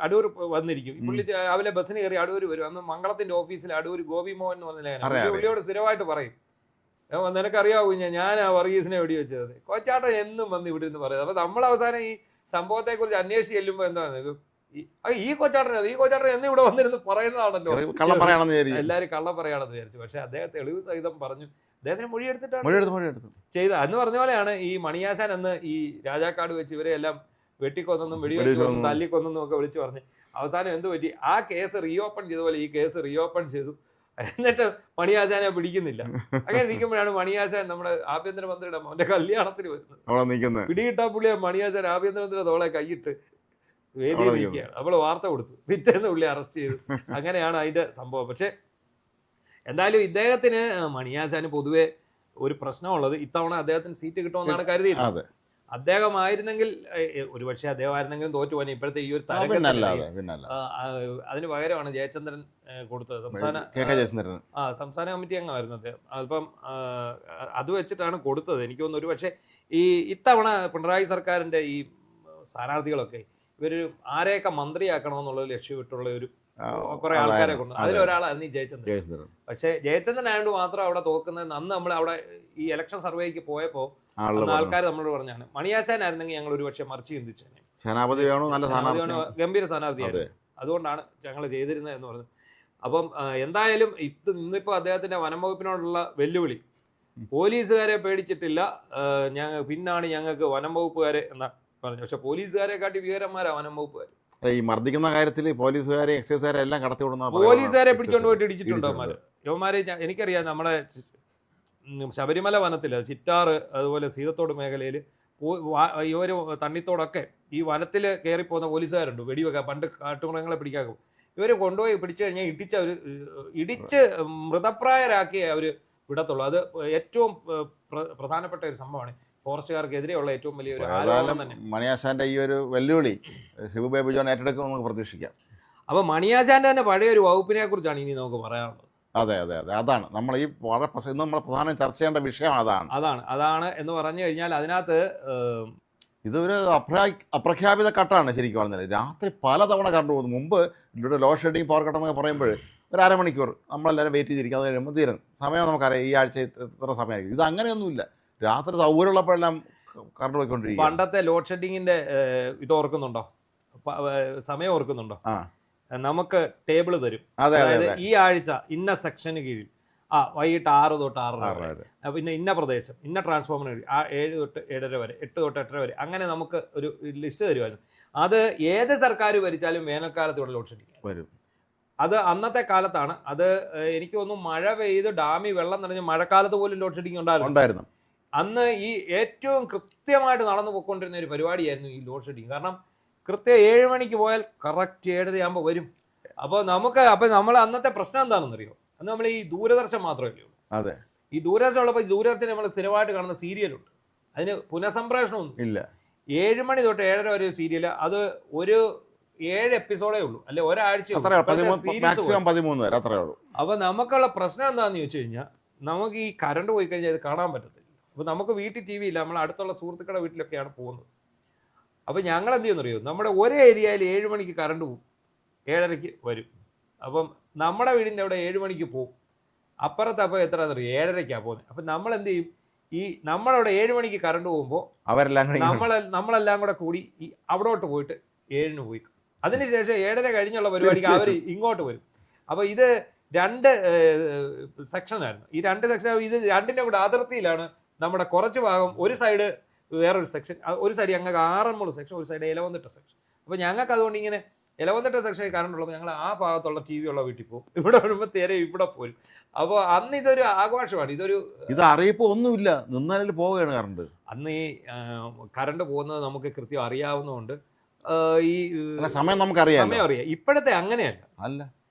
അടൂർ വന്നിരിക്കും. പുള്ളി രാവിലെ ബസ്സിന് കയറി അടൂർ വരും. അന്ന് മംഗളത്തിന്റെ ഓഫീസിൽ അടൂർ ഗോപി മോഹൻ എന്ന് പറഞ്ഞ ലേഖനം പുള്ളിയോട് സ്ഥിരമായിട്ട് പറയും, നിനക്കറിയാവൂ ഞാൻ ആ വർഗീസിനെ വെടിവെച്ചത്. കൊച്ചാട്ടൻ എന്നും വന്ന് ഇവിടെ നിന്ന് പറയുന്നത്. അപ്പൊ നമ്മൾ അവസാനം ഈ സംഭവത്തെ കുറിച്ച് അന്വേഷിച്ച് ചെല്ലുമ്പോ എന്താണ് ഈ കൊച്ചാട്ടൻ എന്ന് ഇവിടെ വന്നിരുന്ന് പറയുന്നതാണല്ലോ, എല്ലാവരും കള്ളം പറയാണെന്ന് വിചാരിച്ചു. പക്ഷെ അദ്ദേഹം തെളിവ് സഹിതം പറഞ്ഞു. അദ്ദേഹത്തിന് മൊഴിയെടുത്തിട്ടാണ് ചെയ്ത. അന്ന് പറഞ്ഞ പോലെയാണ് ഈ മണിയാശാൻ എന്ന് ഈ രാജാക്കാട് വെച്ച് ഇവരെ എല്ലാം വെട്ടിക്കൊന്നും വെടിവെച്ചു തല്ലിക്കൊന്നും ഒക്കെ വിളിച്ചു പറഞ്ഞ് അവസാനം എന്ത് പറ്റി, ആ കേസ് റീഓപ്പൺ ചെയ്ത പോലെ ഈ കേസ് റീഓപ്പൺ ചെയ്തു. എന്നിട്ട് മണിയാശാനെ പിടിക്കുന്നില്ല. അങ്ങനെ ഇരിക്കുമ്പോഴാണ് മണിയാശാൻ നമ്മുടെ ആഭ്യന്തരമന്ത്രിയുടെ മോന്റെ കല്യാണത്തിന് വരുന്നത്. പിടികിട്ടാ പുള്ളിയെ മണിയാശാൻ ആഭ്യന്തരമന്ത്രിയുടെ തോളെ കൈയിട്ട് വേദിയിൽ നിൽക്കുകയാണ്. അപ്പോൾ വാർത്ത കൊടുത്തു, പിറ്റേന്ന് പുള്ളി അറസ്റ്റ് ചെയ്തു. അങ്ങനെയാണ് അതിന്റെ സംഭവം. പക്ഷെ എന്തായാലും ഇദ്ദേഹത്തിന് മണിയാശാന് പൊതുവെ ഒരു പ്രശ്നമുള്ളത്, ഇത്തവണ അദ്ദേഹത്തിന് സീറ്റ് കിട്ടുമെന്നാണ് കരുതിയിരുന്നത്. അദ്ദേഹം ആയിരുന്നെങ്കിൽ ഒരുപക്ഷെ അദ്ദേഹം ആയിരുന്നെങ്കിലും തോറ്റു പോകാൻ ഇപ്പോഴത്തെ ഈ ഒരു തരംഗം. അതിന് പകരമാണ് ജയചന്ദ്രൻ കൊടുത്തത്. സംസ്ഥാന കമ്മിറ്റി അംഗമായിരുന്നു അദ്ദേഹം. അപ്പം അത് വെച്ചിട്ടാണ് കൊടുത്തത്. എനിക്ക് തോന്നുന്നു ഒരുപക്ഷെ ഈ ഇത്തവണ പിണറായി സർക്കാരിന്റെ ഈ സ്ഥാനാർത്ഥികളൊക്കെ ഇവര് ആരെയൊക്കെ മന്ത്രിയാക്കണമെന്നുള്ള ലക്ഷ്യമിട്ടുള്ള ഒരു കുറെ ആൾക്കാരെ കൊണ്ട് അതിലൊരാളായിരുന്നു ഈ ജയചന്ദ്രൻ. പക്ഷെ ജയചന്ദ്രൻ ആയതുകൊണ്ട് മാത്രം അവിടെ തോക്കുന്നത്. അന്ന് നമ്മൾ അവിടെ ഈ ഇലക്ഷൻ സർവേക്ക് പോയപ്പോ ആൾക്കാർ നമ്മളോട് പറഞ്ഞാണ് മണിയാശാൻ ആയിരുന്നെങ്കിൽ ഞങ്ങൾ ഒരു പക്ഷെ മറിച്ച് ചിന്തിച്ചേനെ, ഗംഭീര സ്ഥാനാർത്ഥിയാണ്, അതുകൊണ്ടാണ് ഞങ്ങൾ ചെയ്തിരുന്നത് എന്ന് പറഞ്ഞു. അപ്പം എന്തായാലും ഇന്നിപ്പോ അദ്ദേഹത്തിന്റെ വനം വകുപ്പിനോടുള്ള വെല്ലുവിളി, പോലീസുകാരെ പേടിച്ചിട്ടില്ല, പിന്നാണ് ഞങ്ങൾക്ക് വനം വകുപ്പുകാരെ എന്നാ പറഞ്ഞു. പക്ഷെ പോലീസുകാരെ കാട്ടി വിവരന്മാരാ വനം വകുപ്പുകാർ. ഈ മർദ്ദിക്കുന്ന കാര്യത്തിൽ പോലീസുകാരെ എക്സൈസുകാരെ എല്ലാം കടത്തി വിടുന്ന പോലീസുകാരെ പിടിച്ചോണ്ട് പോയിട്ട് ഇടിച്ചിട്ടുണ്ടോ യവന്മാരെ? എനിക്കറിയാം, നമ്മുടെ ശബരിമല വനത്തില് ചിറ്റാറ് അതുപോലെ സീതത്തോട് മേഖലയിൽ ഇവര് തണ്ണിത്തോടൊക്കെ ഈ വനത്തിൽ കയറിപ്പോകുന്ന പോലീസുകാരുണ്ട് വെടിവെക്കാൻ. പണ്ട് കാട്ടുമൃഗങ്ങളെ പിടിക്കാക്കും ഇവര് കൊണ്ടുപോയി പിടിച്ചു കഴിഞ്ഞാൽ ഇടിച്ച് മൃതപ്രായരാക്കിയേ അവര് വിടത്തുള്ളൂ. അത് ഏറ്റവും പ്രധാനപ്പെട്ട ഒരു സംഭവമാണ്. ഫോറസ്റ്റുകാർക്കെതിരെയുള്ള ഏറ്റവും വലിയ ഒരു ആരോപണം തന്നെ. മണിയാശാന്റെ ഈ ഒരു വെല്ലുവിളി ഷിബു ബേബി ജോൺ ഏറ്റെടുക്കും നമുക്ക് പ്രതീക്ഷിക്കാം. അപ്പൊ മണിയാശാന്റെ തന്നെ പഴയ ഒരു വകുപ്പിനെ കുറിച്ചാണ് ഇനി നമുക്ക് പറയാനുള്ളത്. അതെ, അതാണ് നമ്മൾ ഈ വളരെ ഇന്ന് നമ്മൾ പ്രധാനം ചർച്ച ചെയ്യേണ്ട വിഷയം. അതാണ് എന്ന് പറഞ്ഞു കഴിഞ്ഞാൽ അതിനകത്ത് ഇതൊരു അപ്രഖ്യാപിത കട്ടാണ് ശരിക്കും പറഞ്ഞാൽ. രാത്രി പലതവണ കറണ്ട് പോകുന്നു. മുമ്പ് ഇവിടെ ലോഡ് ഷെഡിങ് പവർ കട്ടെന്നൊക്കെ പറയുമ്പോൾ ഒരു അരമണിക്കൂർ നമ്മളെല്ലാവരും വെയിറ്റ് ചെയ്തിരിക്കും. അത് കഴിയുമ്പോൾ തീരുന്നു. സമയം നമുക്കറിയാം, ഈ ആഴ്ച ഇത്ര സമയമായിരിക്കും. ഇത് അങ്ങനെയൊന്നുമില്ല. രാത്രി സൗകര്യമുള്ളപ്പോഴെല്ലാം കറണ്ട് പോയിക്കൊണ്ടിരിക്കും. പണ്ടത്തെ ലോഡ് ഷെഡിങ്ങിന്റെ ഇത് ഓർക്കുന്നുണ്ടോ? സമയം ഓർക്കുന്നുണ്ടോ? നമുക്ക് ടേബിൾ തരും. അതായത് ഈ ആഴ്ച ഇന്ന സെക്ഷന് കീഴിൽ വൈകിട്ട് 6 തൊട്ട് 6:30 വരെ, പിന്നെ ഇന്ന പ്രദേശം ഇന്ന ട്രാൻസ്ഫോമറിന് കീഴിൽ 7 തൊട്ട് 7:30 വരെ, 8 തൊട്ട് 8:30 വരെ, അങ്ങനെ നമുക്ക് ഒരു ലിസ്റ്റ് തരുമായിരുന്നു. അത് ഏത് സർക്കാർ ഭരിച്ചാലും വേനൽക്കാലത്ത് ഇവിടെ ലോഡ് ഷെഡിങ് വരും. അത് അന്നത്തെ കാലത്താണ്. അത് എനിക്ക് തോന്നുന്നു മഴ പെയ്ത് ഡാമിൽ വെള്ളം നിറഞ്ഞ് മഴക്കാലത്ത് പോലും ലോഡ് ഷെഡിങ് ഉണ്ടായിരുന്നു. അന്ന് ഈ ഏറ്റവും കൃത്യമായിട്ട് നടന്നു പോയിക്കൊണ്ടിരുന്ന ഒരു പരിപാടിയായിരുന്നു ഈ ലോഡ് ഷെഡിങ്. കാരണം കൃത്യം 7 മണിക്ക് പോയാൽ കറക്റ്റ് 7:30 ആകുമ്പോൾ വരും. അപ്പോൾ നമ്മൾ അന്നത്തെ പ്രശ്നം എന്താണെന്നറിയോ? അന്ന് നമ്മൾ ഈ ദൂരദർശൻ മാത്രമേ ഉള്ളൂ. അതെ, ഈ ദൂരദർശൻ ഉള്ളപ്പോൾ ദൂരദർശൻ നമ്മൾ സ്ഥിരമായിട്ട് കാണുന്ന സീരിയലുണ്ട്, അതിന് പുനഃസംപ്രേഷണമൊന്നും ഇല്ല. 7 മണി തൊട്ട് 7:30 വരെ സീരിയൽ, അത് ഒരു 7 എപ്പിസോഡേ ഉള്ളൂ, അല്ലെ ഒരാഴ്ച. അപ്പൊ നമുക്കുള്ള പ്രശ്നം എന്താണെന്ന് ചോദിച്ചു കഴിഞ്ഞാൽ, നമുക്ക് ഈ കറണ്ട് പോയി കഴിഞ്ഞാൽ ഇത് കാണാൻ പറ്റത്തില്ല. അപ്പൊ നമുക്ക് വീട്ടിൽ TV ഇല്ല, നമ്മൾ അടുത്തുള്ള സുഹൃത്തുക്കളുടെ വീട്ടിലൊക്കെയാണ് പോകുന്നത്. അപ്പം ഞങ്ങൾ എന്ത് ചെയ്യുന്നറിയോ, നമ്മുടെ ഒരേ ഏരിയയിൽ 7 മണിക്ക് കറണ്ട് പോകും, 7:30 വരും. അപ്പം നമ്മുടെ വീടിൻ്റെ അവിടെ 7 മണിക്ക് പോകും, അപ്പുറത്ത് അപ്പോൾ എത്രയാണെന്നറിയോ 7:30 പോകുന്നത്. അപ്പം നമ്മൾ എന്ത് ചെയ്യും, ഈ നമ്മളവിടെ 7 മണിക്ക് കറണ്ട് പോകുമ്പോൾ നമ്മളെല്ലാം കൂടെ കൂടി ഈ അവിടോട്ട് പോയിട്ട് 7-ന് പോയി, അതിനുശേഷം 7:30 കഴിഞ്ഞുള്ള പരിപാടിക്ക് അവർ ഇങ്ങോട്ട് വരും. അപ്പോൾ ഇത് 2 സെക്ഷനായിരുന്നു. ഈ 2 സെക്ഷൻ, ഇത് രണ്ടിൻ്റെ കൂടെ അതിർത്തിയിലാണ് നമ്മുടെ കുറച്ച് ഭാഗം. ഒരു സൈഡ് വേറൊരു സെക്ഷൻ, ഒരു സൈഡ് ഞങ്ങൾക്ക് ആറന്മുള സെക്ഷൻ, ഒരു സൈഡ് എലവന്തിട്ട സെക്ഷൻ. അപ്പോൾ ഞങ്ങൾക്ക് അതുകൊണ്ട് ഇങ്ങനെ എലവന്തിട്ട സെക്ഷനിൽ കറണ്ട് ഉള്ളപ്പോൾ ഞങ്ങൾ ആ ഭാഗത്തുള്ള TV ഉള്ള വീട്ടിൽ പോകും, ഇവിടെ വരുമ്പോൾ നേരെ ഇവിടെ പോരും. അപ്പോൾ അന്ന് ഇതൊരു ആഘോഷമാണ്, ഇത് അറിയിപ്പോ ഒന്നുമില്ല, നിന്നാലും പോവുകയാണ് കറണ്ട്. അന്ന് ഈ കറണ്ട് പോകുന്നത് നമുക്ക് കൃത്യം അറിയാവുന്നതുകൊണ്ട് ഈ സമയം നമുക്കറിയാം, സമയം അറിയാം. ഇപ്പോഴത്തെ അങ്ങനെയല്ല.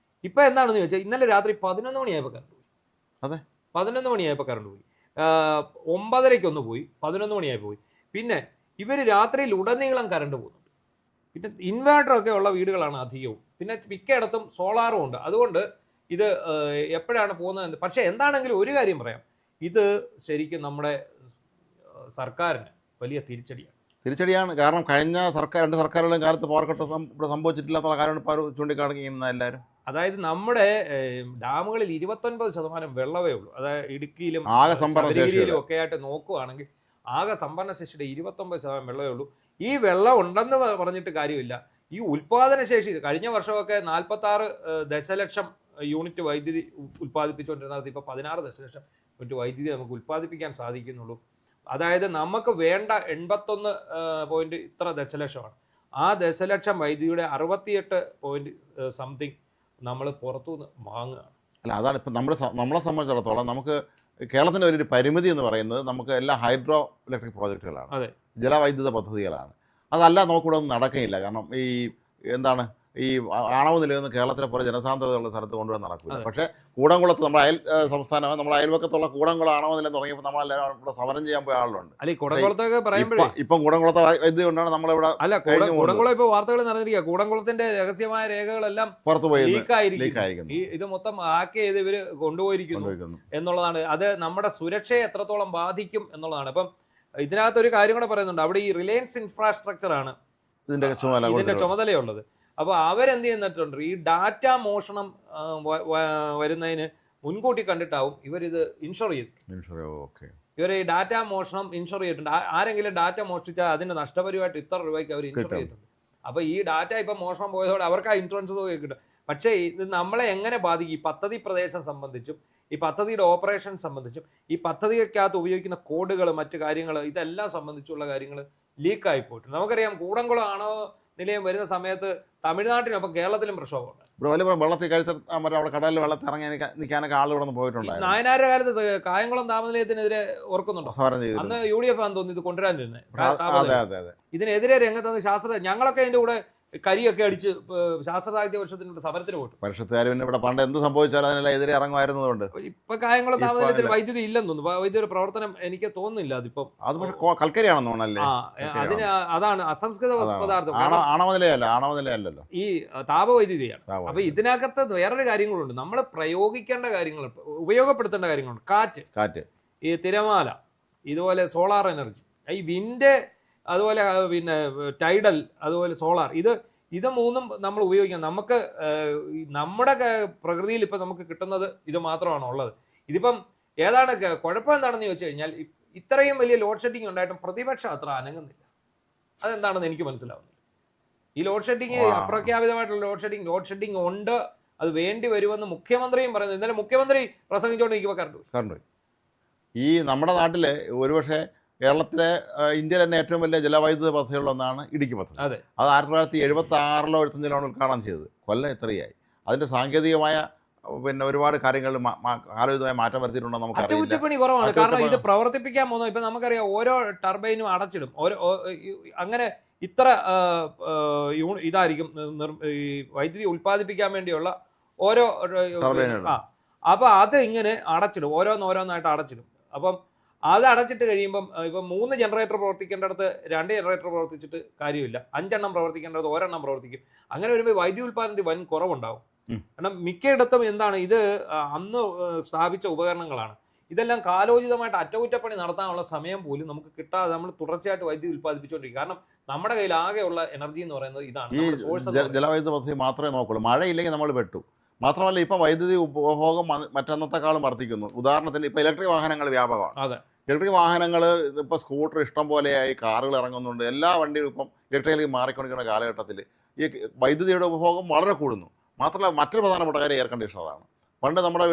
ഇപ്പൊ എന്താണെന്ന് ചോദിച്ചാൽ, ഇന്നലെ രാത്രി 11 മണിയായപ്പോൾ കറണ്ട് പോയി. അതെ, 11 മണിയായപ്പോൾ കറണ്ട് പോയി. 9:30 ഒന്ന് പോയി, 11 മണിയായി പോയി. പിന്നെ ഇവർ രാത്രിയിൽ ഉടനീളം കറണ്ട് പോകുന്നുണ്ട്. പിന്നെ ഇൻവേർട്ടറൊക്കെ ഉള്ള വീടുകളാണ് അധികവും. പിന്നെ മിക്കയിടത്തും സോളാറും ഉണ്ട്. അതുകൊണ്ട് ഇത് എപ്പോഴാണ് പോകുന്നത്. പക്ഷേ എന്താണെങ്കിലും ഒരു കാര്യം പറയാം, ഇത് ശരിക്കും നമ്മുടെ സർക്കാരിന് വലിയ തിരിച്ചടിയാണ്. കാരണം കഴിഞ്ഞ രണ്ട് സർക്കാരുകളുടെ കാലത്ത് പവർ കട്ട് ഇവിടെ സംഭവിച്ചിട്ടില്ലാത്ത കാര്യം ചൂണ്ടിക്കാണിക്കുന്ന എല്ലാവരും. അതായത് നമ്മുടെ ഡാമുകളിൽ 29% വെള്ളമേ ഉള്ളൂ. അതായത് ഇടുക്കിയിലും ശബരിമലയിലും ഒക്കെ ആയിട്ട് നോക്കുകയാണെങ്കിൽ ആകെ സംഭരണ ശേഷിയുടെ 29% വെള്ളമേ ഉള്ളൂ. ഈ വെള്ളം ഉണ്ടെന്ന് പറഞ്ഞിട്ട് കാര്യമില്ല. ഈ ഉൽപാദന ശേഷി കഴിഞ്ഞ വർഷമൊക്കെ 46 ദശലക്ഷം യൂണിറ്റ് വൈദ്യുതി ഉൽപ്പാദിപ്പിച്ചുകൊണ്ടിരുന്നത് ഇപ്പോൾ 16 ദശലക്ഷം യൂണിറ്റ് വൈദ്യുതി നമുക്ക് ഉൽപ്പാദിപ്പിക്കാൻ സാധിക്കുന്നുള്ളൂ. അതായത് നമുക്ക് വേണ്ട 81 പോയിന്റ് ഇത്ര ദശലക്ഷമാണ്. ആ ദശലക്ഷം വൈദ്യുതിയുടെ 68 പോയിന്റ് സംതിങ് നമ്മൾ പുറത്തുനിന്ന് വാങ്ങുകയാണ്. അല്ല, അതാണ് ഇപ്പം നമ്മളെ സംബന്ധിച്ചിടത്തോളം നമുക്ക് കേരളത്തിൻ്റെ ഒരു പരിമിതി എന്ന് പറയുന്നത് നമുക്ക് എല്ലാ ഹൈഡ്രോ ഇലക്ട്രിക് പ്രോജക്റ്റുകളാണ്, അതെ, ജലവൈദ്യുത പദ്ധതികളാണ്. അതല്ല നമുക്കിവിടെ ഒന്നും നടക്കുകയില്ല. കാരണം ഈ ആണവ നിലയൊന്നും കേരളത്തിലെ പോലെ ജനസാന്ദ്രതയുള്ള സ്ഥലത്ത് കൊണ്ടുവന്ന് നടക്കില്ല. പക്ഷേ കൂടംകുളത്ത് നമ്മുടെ സംസ്ഥാനം, നമ്മുടെ അയൽവക്കത്തുള്ള കൂടംകുളം ആണവ നിലയം തുടങ്ങിയപ്പോൾ നമ്മളെല്ലാവരും ഇവിടെ സമരം ചെയ്യാൻ പോയ ആളുണ്ട്. ഇപ്പം കൂടംകുളത്തെ വൈദ്യുതി കൊണ്ടാണ് നമ്മളിവിടെ. കൂടംകുളം ഇപ്പോൾ വാർത്തകൾ നടന്നിരിക്കുക, കൂടംകുളത്തിന്റെ രഹസ്യമായ രേഖകളെല്ലാം പുറത്തു പോയി ലീക്കായിരിക്കും. ഇത് മൊത്തം ഹാക്ക് ചെയ്ത് ഇവര് കൊണ്ടുപോയിരിക്കുന്നു എന്നുള്ളതാണ്. അത് നമ്മുടെ സുരക്ഷയെ എത്രത്തോളം ബാധിക്കും എന്നുള്ളതാണ്. അപ്പം ഇതിനകത്ത് ഒരു കാര്യം കൂടെ പറയുന്നുണ്ട്. അവിടെ ഈ റിലയൻസ് ഇൻഫ്രാസ്ട്രക്ചർ ആണ് ഇതിന്റെ ചുമതലയുള്ളത്. അപ്പോൾ അവരെന്ത് ചെയ്യുന്നിട്ടുണ്ട്, ഈ ഡാറ്റ മോഷണം വരുന്നതിന് മുൻകൂട്ടി കണ്ടിട്ടാവും ഇവരിത് ഇൻഷുർ ചെയ്തിട്ടുണ്ട്. ഇവർ ഈ ഡാറ്റ മോഷണം ഇൻഷുർ ചെയ്തിട്ടുണ്ട്. ആരെങ്കിലും ഡാറ്റ മോഷ്ടിച്ചാൽ അതിന്റെ നഷ്ടപരിവായിട്ട് ഇത്ര രൂപയ്ക്ക് അവർ ഇൻഷുർ ചെയ്തിട്ടുണ്ട്. അപ്പോൾ ഈ ഡാറ്റ ഇപ്പം മോഷണം പോയതോടെ അവർക്ക് ആ ഇൻഷുറൻസ് തുക കിട്ടും. പക്ഷേ ഇത് നമ്മളെ എങ്ങനെ ബാധിക്കും? ഈ പദ്ധതി പ്രദേശം സംബന്ധിച്ചും ഈ പദ്ധതിയുടെ ഓപ്പറേഷൻ സംബന്ധിച്ചും ഈ പദ്ധതിക്കകത്ത് ഉപയോഗിക്കുന്ന കോഡുകൾ, മറ്റു കാര്യങ്ങൾ, ഇതെല്ലാം സംബന്ധിച്ചുള്ള കാര്യങ്ങൾ ലീക്കായി പോയിട്ടുണ്ട്. നമുക്കറിയാം, കൂടംകുളം ആണവ നിലയം വരുന്ന സമയത്ത് തമിഴ്നാട്ടിനൊപ്പം കേരളത്തിലും പ്രക്ഷോഭമുണ്ട്. വെള്ളത്തിൽ അവിടെ കടലിൽ വെള്ളത്തിൽ ഇറങ്ങി നിൽക്കാനൊക്കെ ആളുകൾ പോയിട്ടുണ്ട്. നായനാരുടെ കാലത്ത് കായംകുളം താപനിലയത്തിനെതിരെ ഓർക്കുന്നുണ്ടോ? അന്ന് UDF ആണെന്ന് തോന്നുന്നു ഇത് കൊണ്ടുവരാനിരുന്നത്. ഇതിനെതിരെ രംഗത്ത് ഞങ്ങളൊക്കെ അതിന്റെ കൂടെ കരിയൊക്കെ അടിച്ച് ശാസ്ത്ര സാഹിത്യ പരിഷത്തിനോട് സമരത്തിന് പോയിട്ട് പരിഷത്തുകാരും ഇവിടെ പണ്ട് എന്ത് സംഭവിച്ചാലും അതിനെല്ലാം എതിരെ ഇറങ്ങുമായിരുന്നതുകൊണ്ട്. ഇപ്പൊ കായംകുളം താപനിലയത്തിൽ വൈദ്യുതി ഇല്ലെന്ന് തോന്നുന്നു. വൈദ്യുതി പ്രവർത്തനം എനിക്ക് തോന്നുന്നില്ല. അതിപ്പം അത് പക്ഷേ കൽക്കരിയാണെന്ന് തോന്നല്ലേ? അതിന് അതാണ് അസംസ്കൃത പദാർത്ഥം, ആണവനിലയല്ലല്ലോ, ഈ താപവൈദ്യുതിയാണ്. അപ്പൊ ഇതിനകത്ത് വേറൊരു കാര്യങ്ങളുണ്ട്. നമ്മൾ പ്രയോഗിക്കേണ്ട കാര്യങ്ങൾ, ഉപയോഗപ്പെടുത്തേണ്ട കാര്യങ്ങളുണ്ട്. കാറ്റ്, ഈ തിരമാല, ഇതുപോലെ സോളാർ എനർജി, ഈ വിൻഡ്, അതുപോലെ പിന്നെ ടൈഡൽ, അതുപോലെ സോളാർ, ഇത് മൂന്നും നമ്മൾ ഉപയോഗിക്കാം. നമുക്ക് നമ്മുടെ പ്രകൃതിയിൽ ഇപ്പം നമുക്ക് കിട്ടുന്നത് ഇത് മാത്രമാണ് ഉള്ളത്. ഇതിപ്പം ഏതാണ് കുഴപ്പം എന്താണെന്ന് ചോദിച്ചു കഴിഞ്ഞാൽ, ഇത്രയും വലിയ ലോഡ് ഷെഡിങ് ഉണ്ടായിട്ടും പ്രതിപക്ഷം അത്ര അനങ്ങുന്നില്ല. അതെന്താണെന്ന് എനിക്ക് മനസ്സിലാവുന്നില്ല. ഈ ലോഡ് ഷെഡിങ് അപ്രഖ്യാപിതമായിട്ടുള്ള ലോഡ് ഷെഡിങ് ഉണ്ട്, അത് വേണ്ടി വരുമെന്ന് മുഖ്യമന്ത്രിയും പറയുന്നു. ഇന്നലെ മുഖ്യമന്ത്രി പ്രസംഗിച്ചുകൊണ്ടിരിക്കുമ്പോൾ കറണ്ട് പോയി. ഈ നമ്മുടെ നാട്ടിൽ ഒരുപക്ഷെ കേരളത്തിലെ ഇന്ത്യയിലെ തന്നെ ഏറ്റവും വലിയ ജലവൈദ്യുത പദ്ധതികളിലൊന്നാണ് ഇടുക്കി പദ്ധതി. അതെ, അത് 1976 75 ഉദ്ഘാടനം ചെയ്തത്. കൊല്ലം എത്രയായി. അതിൻ്റെ സാങ്കേതികമായ പിന്നെ ഒരുപാട് കാര്യങ്ങൾ കാലോചിതമായ മാറ്റം വരുത്തിയിട്ടുണ്ടെന്ന് നമുക്കറിയില്ല. അറ്റകുറ്റപ്പണി കുറവാണ്. കാരണം ഇത് പ്രവർത്തിപ്പിക്കാൻ പോകുന്നത് ഇപ്പം നമുക്കറിയാം, ഓരോ ടർബൈനും അടച്ചിടും. അങ്ങനെ ഇത്ര ഇതായിരിക്കും ഈ വൈദ്യുതി ഉൽപ്പാദിപ്പിക്കാൻ വേണ്ടിയുള്ള ഓരോ അപ്പോൾ അത് ഇങ്ങനെ അടച്ചിടും, ഓരോന്നായിട്ട് അടച്ചിടും. അപ്പം അത് അടച്ചിട്ട് കഴിയുമ്പം ഇപ്പം 3 ജനറേറ്റർ പ്രവർത്തിക്കേണ്ടടുത്ത് 2 ജനറേറ്റർ പ്രവർത്തിച്ചിട്ട് കാര്യമില്ല, 5 എണ്ണം പ്രവർത്തിക്കേണ്ടടുത്ത് 1 എണ്ണം പ്രവർത്തിക്കും. അങ്ങനെ വരുമ്പോൾ വൈദ്യുതി ഉൽപ്പാദനത്തിൽ വൻ കുറവുണ്ടാവും. കാരണം മിക്കയിടത്തും എന്താണ്, ഇത് അന്ന് സ്ഥാപിച്ച ഉപകരണങ്ങളാണ്. ഇതെല്ലാം കാലോചിതമായിട്ട് അറ്റകുറ്റപ്പണി നടത്താനുള്ള സമയം പോലും നമുക്ക് കിട്ടാതെ നമ്മൾ തുടർച്ചയായിട്ട് വൈദ്യുതി ഉൽപ്പാദിപ്പിച്ചുകൊണ്ടിരിക്കും. കാരണം നമ്മുടെ കയ്യിൽ ആകെയുള്ള എനർജി എന്ന് പറയുന്നത് ഇതാണ്. ഈ ജലവൈദ്യുത പദ്ധതി മാത്രമേ നോക്കുള്ളൂ. മഴയില്ലെങ്കിൽ നമ്മൾ പെട്ടു. മാത്രമല്ല ഇപ്പം വൈദ്യുതി ഉപഭോഗം മറ്റന്നത്തെക്കാളും വർദ്ധിക്കുന്നു. ഉദാഹരണത്തിന് ഇപ്പം ഇലക്ട്രിക് വാഹനങ്ങൾ വ്യാപകമാണ്. അതെ, ഇലക്ട്രിക് വാഹനങ്ങൾ ഇപ്പോൾ സ്കൂട്ടർ ഇഷ്ടം പോലെയായി, കാറുകൾ ഇറങ്ങുന്നുണ്ട്. എല്ലാ വണ്ടിയും ഇപ്പം ഇലക്ട്രിക്കിലേക്ക് മാറിക്കൊണ്ടിരിക്കുന്ന കാലഘട്ടത്തിൽ ഈ വൈദ്യുതിയുടെ ഉപഭോഗം വളരെ കൂടുന്നു. മാത്രമല്ല മറ്റൊരു പ്രധാനപ്പെട്ട കാര്യം എയർ കണ്ടീഷണറാണ്. പണ്ട് നമ്മുടെ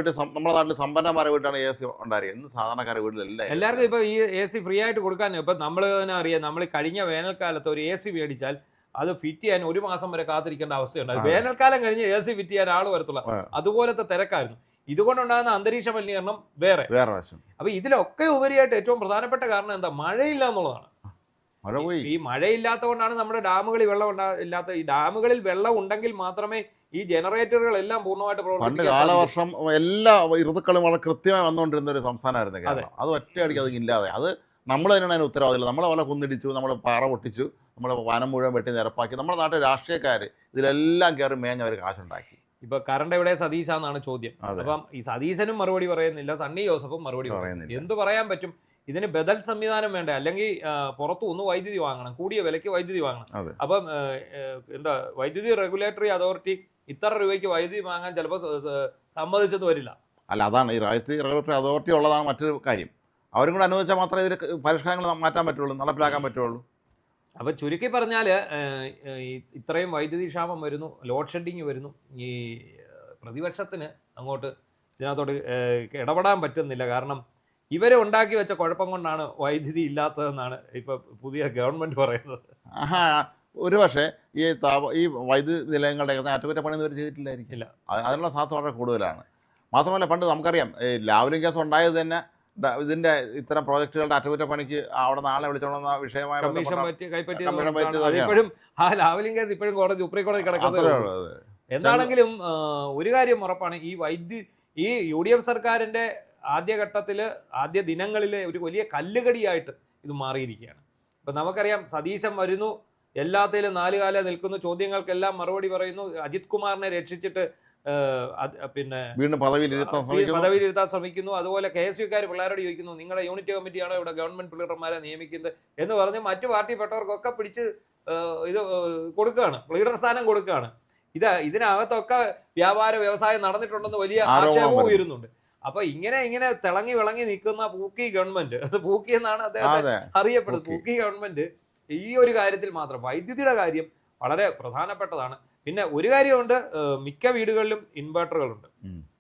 നാട്ടിൽ സമ്പന്നന്മാരുടെ വീട്ടിലാണ് AC ഉണ്ടായിരിക്കുക. ഇന്ന് സാധാരണക്കാരുടെ വീട്ടിലെല്ലാം എല്ലാവർക്കും ഇപ്പോൾ ഈ AC ഫ്രീ ആയിട്ട് കൊടുക്കാൻ. ഇപ്പം നമ്മൾ തന്നെ അറിയാം, നമ്മൾ കഴിഞ്ഞ വേനൽക്കാലത്ത് ഒരു AC മേടിച്ചാൽ അത് ഫിറ്റ് ചെയ്യാൻ 1 മാസം വരെ കാത്തിരിക്കേണ്ട അവസ്ഥയുണ്ടായി. വേനൽക്കാലം കഴിഞ്ഞ് AC ഫിറ്റ് ചെയ്യാൻ ആൾ വരത്തുള്ള അതുപോലത്തെ തിരക്കായിരുന്നു. ഇതുകൊണ്ടുണ്ടാകുന്ന അന്തരീക്ഷ മലിനീകരണം വേറെ വശം. അപ്പൊ ഇതിലൊക്കെ ഉപരിയായിട്ട് ഏറ്റവും പ്രധാനപ്പെട്ട കാരണം എന്താ, മഴയില്ല എന്നുള്ളതാണ്. ഈ മഴയില്ലാത്തതുകൊണ്ടാണ് നമ്മുടെ ഡാമുകളിൽ വെള്ളം ഇല്ലാത്ത. ഈ ഡാമുകളിൽ വെള്ളം ഉണ്ടെങ്കിൽ മാത്രമേ ഈ ജനറേറ്ററുകളെല്ലാം പൂർണ്ണമായിട്ട് പണ്ട് കാലവർഷം എല്ലാ ഋതുക്കളും വളരെ കൃത്യമായി വന്നുകൊണ്ടിരുന്ന ഒരു സംസ്ഥാനമായിരുന്നു കേരളം. അത് ഒറ്റയടിക്ക് അത് ഇല്ലാതെ, അത് നമ്മൾ തന്നെയാണ് അതിന് ഉത്തരവാദില്ല. നമ്മളെ പോലെ കുന്നിടിച്ചു, നമ്മൾ പാറ പൊട്ടിച്ചു, നമ്മൾ വനം മുഴുവൻ വെട്ടി നിരപ്പാക്കി. നമ്മുടെ നാട്ടിൽ രാഷ്ട്രീയക്കാർ ഇതിലെല്ലാം കയറി മേഞ്ഞ അവർ കാശുണ്ടാക്കി. ഇപ്പൊ കറണ്ട് എവിടെ സതീശാന്നാണ് ചോദ്യം. അപ്പം ഈ സതീശനും മറുപടി പറയുന്നില്ല, സണ്ണി ജോസഫും മറുപടി പറയുന്നില്ല. എന്ത് പറയാൻ പറ്റും? ഇതിന് ബദൽ സംവിധാനം വേണ്ടേ? അല്ലെങ്കിൽ പുറത്തുനിന്ന് വൈദ്യുതി വാങ്ങണം, കൂടിയ വിലയ്ക്ക് വൈദ്യുതി വാങ്ങണം. അപ്പം എന്താ, വൈദ്യുതി റെഗുലേറ്ററി അതോറിറ്റി ഇത്ര രൂപയ്ക്ക് വൈദ്യുതി വാങ്ങാൻ ചിലപ്പോൾ സമ്മതിച്ചെന്ന് വരില്ല. അല്ല, അതാണ് ഈ വൈദ്യുതി റെഗുലേറ്ററി അതോറിറ്റി ഉള്ളതാണ് മറ്റൊരു കാര്യം. അവരും കൂടെ അനുവദിച്ചാൽ മാത്രമേ ഇതിൽ പരിഷ്കാരങ്ങൾ മാറ്റാൻ പറ്റുള്ളൂ, നടപ്പിലാക്കാൻ പറ്റുള്ളൂ. അപ്പം ചുരുക്കി പറഞ്ഞാൽ ഇത്രയും വൈദ്യുതി ക്ഷാമം വരുന്നു, ലോഡ് ഷെഡിങ് വരുന്നു. ഈ പ്രതിപക്ഷത്തിന് അങ്ങോട്ട് ഇതിനകത്തോട്ട് ഇടപെടാൻ പറ്റുന്നില്ല. കാരണം ഇവരെ ഉണ്ടാക്കി വെച്ച കുഴപ്പം കൊണ്ടാണ് വൈദ്യുതി ഇല്ലാത്തതെന്നാണ് ഇപ്പം പുതിയ ഗവൺമെൻറ് പറയുന്നത്. ഒരു പക്ഷേ ഈ വൈദ്യുതി നിലയങ്ങളുടെ അറ്റകുറ്റപ്പണി ഇവർ ചെയ്തിട്ടില്ലായിരിക്കില്ല. അതിനുള്ള സാധ്യത വളരെ കൂടുതലാണ്. മാത്രമല്ല പണ്ട് നമുക്കറിയാം ലാവ്ലിൻ കേസ് ഉണ്ടായത് തന്നെ ഇതിന്റെ ഇത്തരം പ്രോജക്റ്റുകളുടെ അറ്റകുറ്റപ്പണിക്ക് അവിടെ നാളെ വിളിച്ചോളുന്ന വിഷയമായ ഇപ്പോഴും ആ ലാവലിംഗ് കേസ് ഇപ്പോഴും സുപ്രീം കോടതി കിടക്കുന്നത്. എന്താണെങ്കിലും ഒരു കാര്യം ഉറപ്പാണ്, ഈ UDF സർക്കാരിന്റെ ആദ്യ ദിനങ്ങളിലെ ഒരു വലിയ കല്ലുകടിയായിട്ട് ഇത് മാറിയിരിക്കുകയാണ്. ഇപ്പൊ നമുക്കറിയാം, സതീശൻ വരുന്നു, എല്ലാത്തിലും 4 കാലം നിൽക്കുന്നു, ചോദ്യങ്ങൾക്കെല്ലാം മറുപടി പറയുന്നു, അജിത് കുമാറിനെ രക്ഷിച്ചിട്ട് പിന്നെ വീണ്ടും പദവിയിലിരുത്താൻ ശ്രമിക്കുന്നു. അതുപോലെ KSUക്കാർ പിള്ളേരോട് ചോദിക്കുന്നു, നിങ്ങളുടെ യൂണിറ്റ് കമ്മിറ്റിയാണോ ഇവിടെ ഗവൺമെന്റ് പ്ലീഡർമാരെ നിയമിക്കുന്നത് എന്ന് പറഞ്ഞ് മറ്റു പാർട്ടിപ്പെട്ടവർക്കൊക്കെ പിടിച്ച് ഇത് കൊടുക്കുകയാണ്, പ്ലീഡർ സ്ഥാനം കൊടുക്കുകയാണ്. ഇതിനകത്തൊക്കെ വ്യാപാര വ്യവസായം നടന്നിട്ടുണ്ടെന്ന് വലിയ ആക്ഷേപവും ഉയരുന്നുണ്ട്. അപ്പൊ ഇങ്ങനെ തിളങ്ങി വിളങ്ങി നിൽക്കുന്ന പൂക്കി ഗവൺമെന്റ്, അത് പൂക്കി എന്നാണ് അദ്ദേഹത്തെ അറിയപ്പെടുന്നത്. പൂക്കി ഗവൺമെന്റ് ഈ ഒരു കാര്യത്തിൽ മാത്രം, വൈദ്യുതിയുടെ കാര്യം വളരെ പ്രധാനപ്പെട്ടതാണ്. പിന്നെ ഒരു കാര്യമുണ്ട്, മിക്ക വീടുകളിലും ഇൻവെർട്ടറുകളുണ്ട്,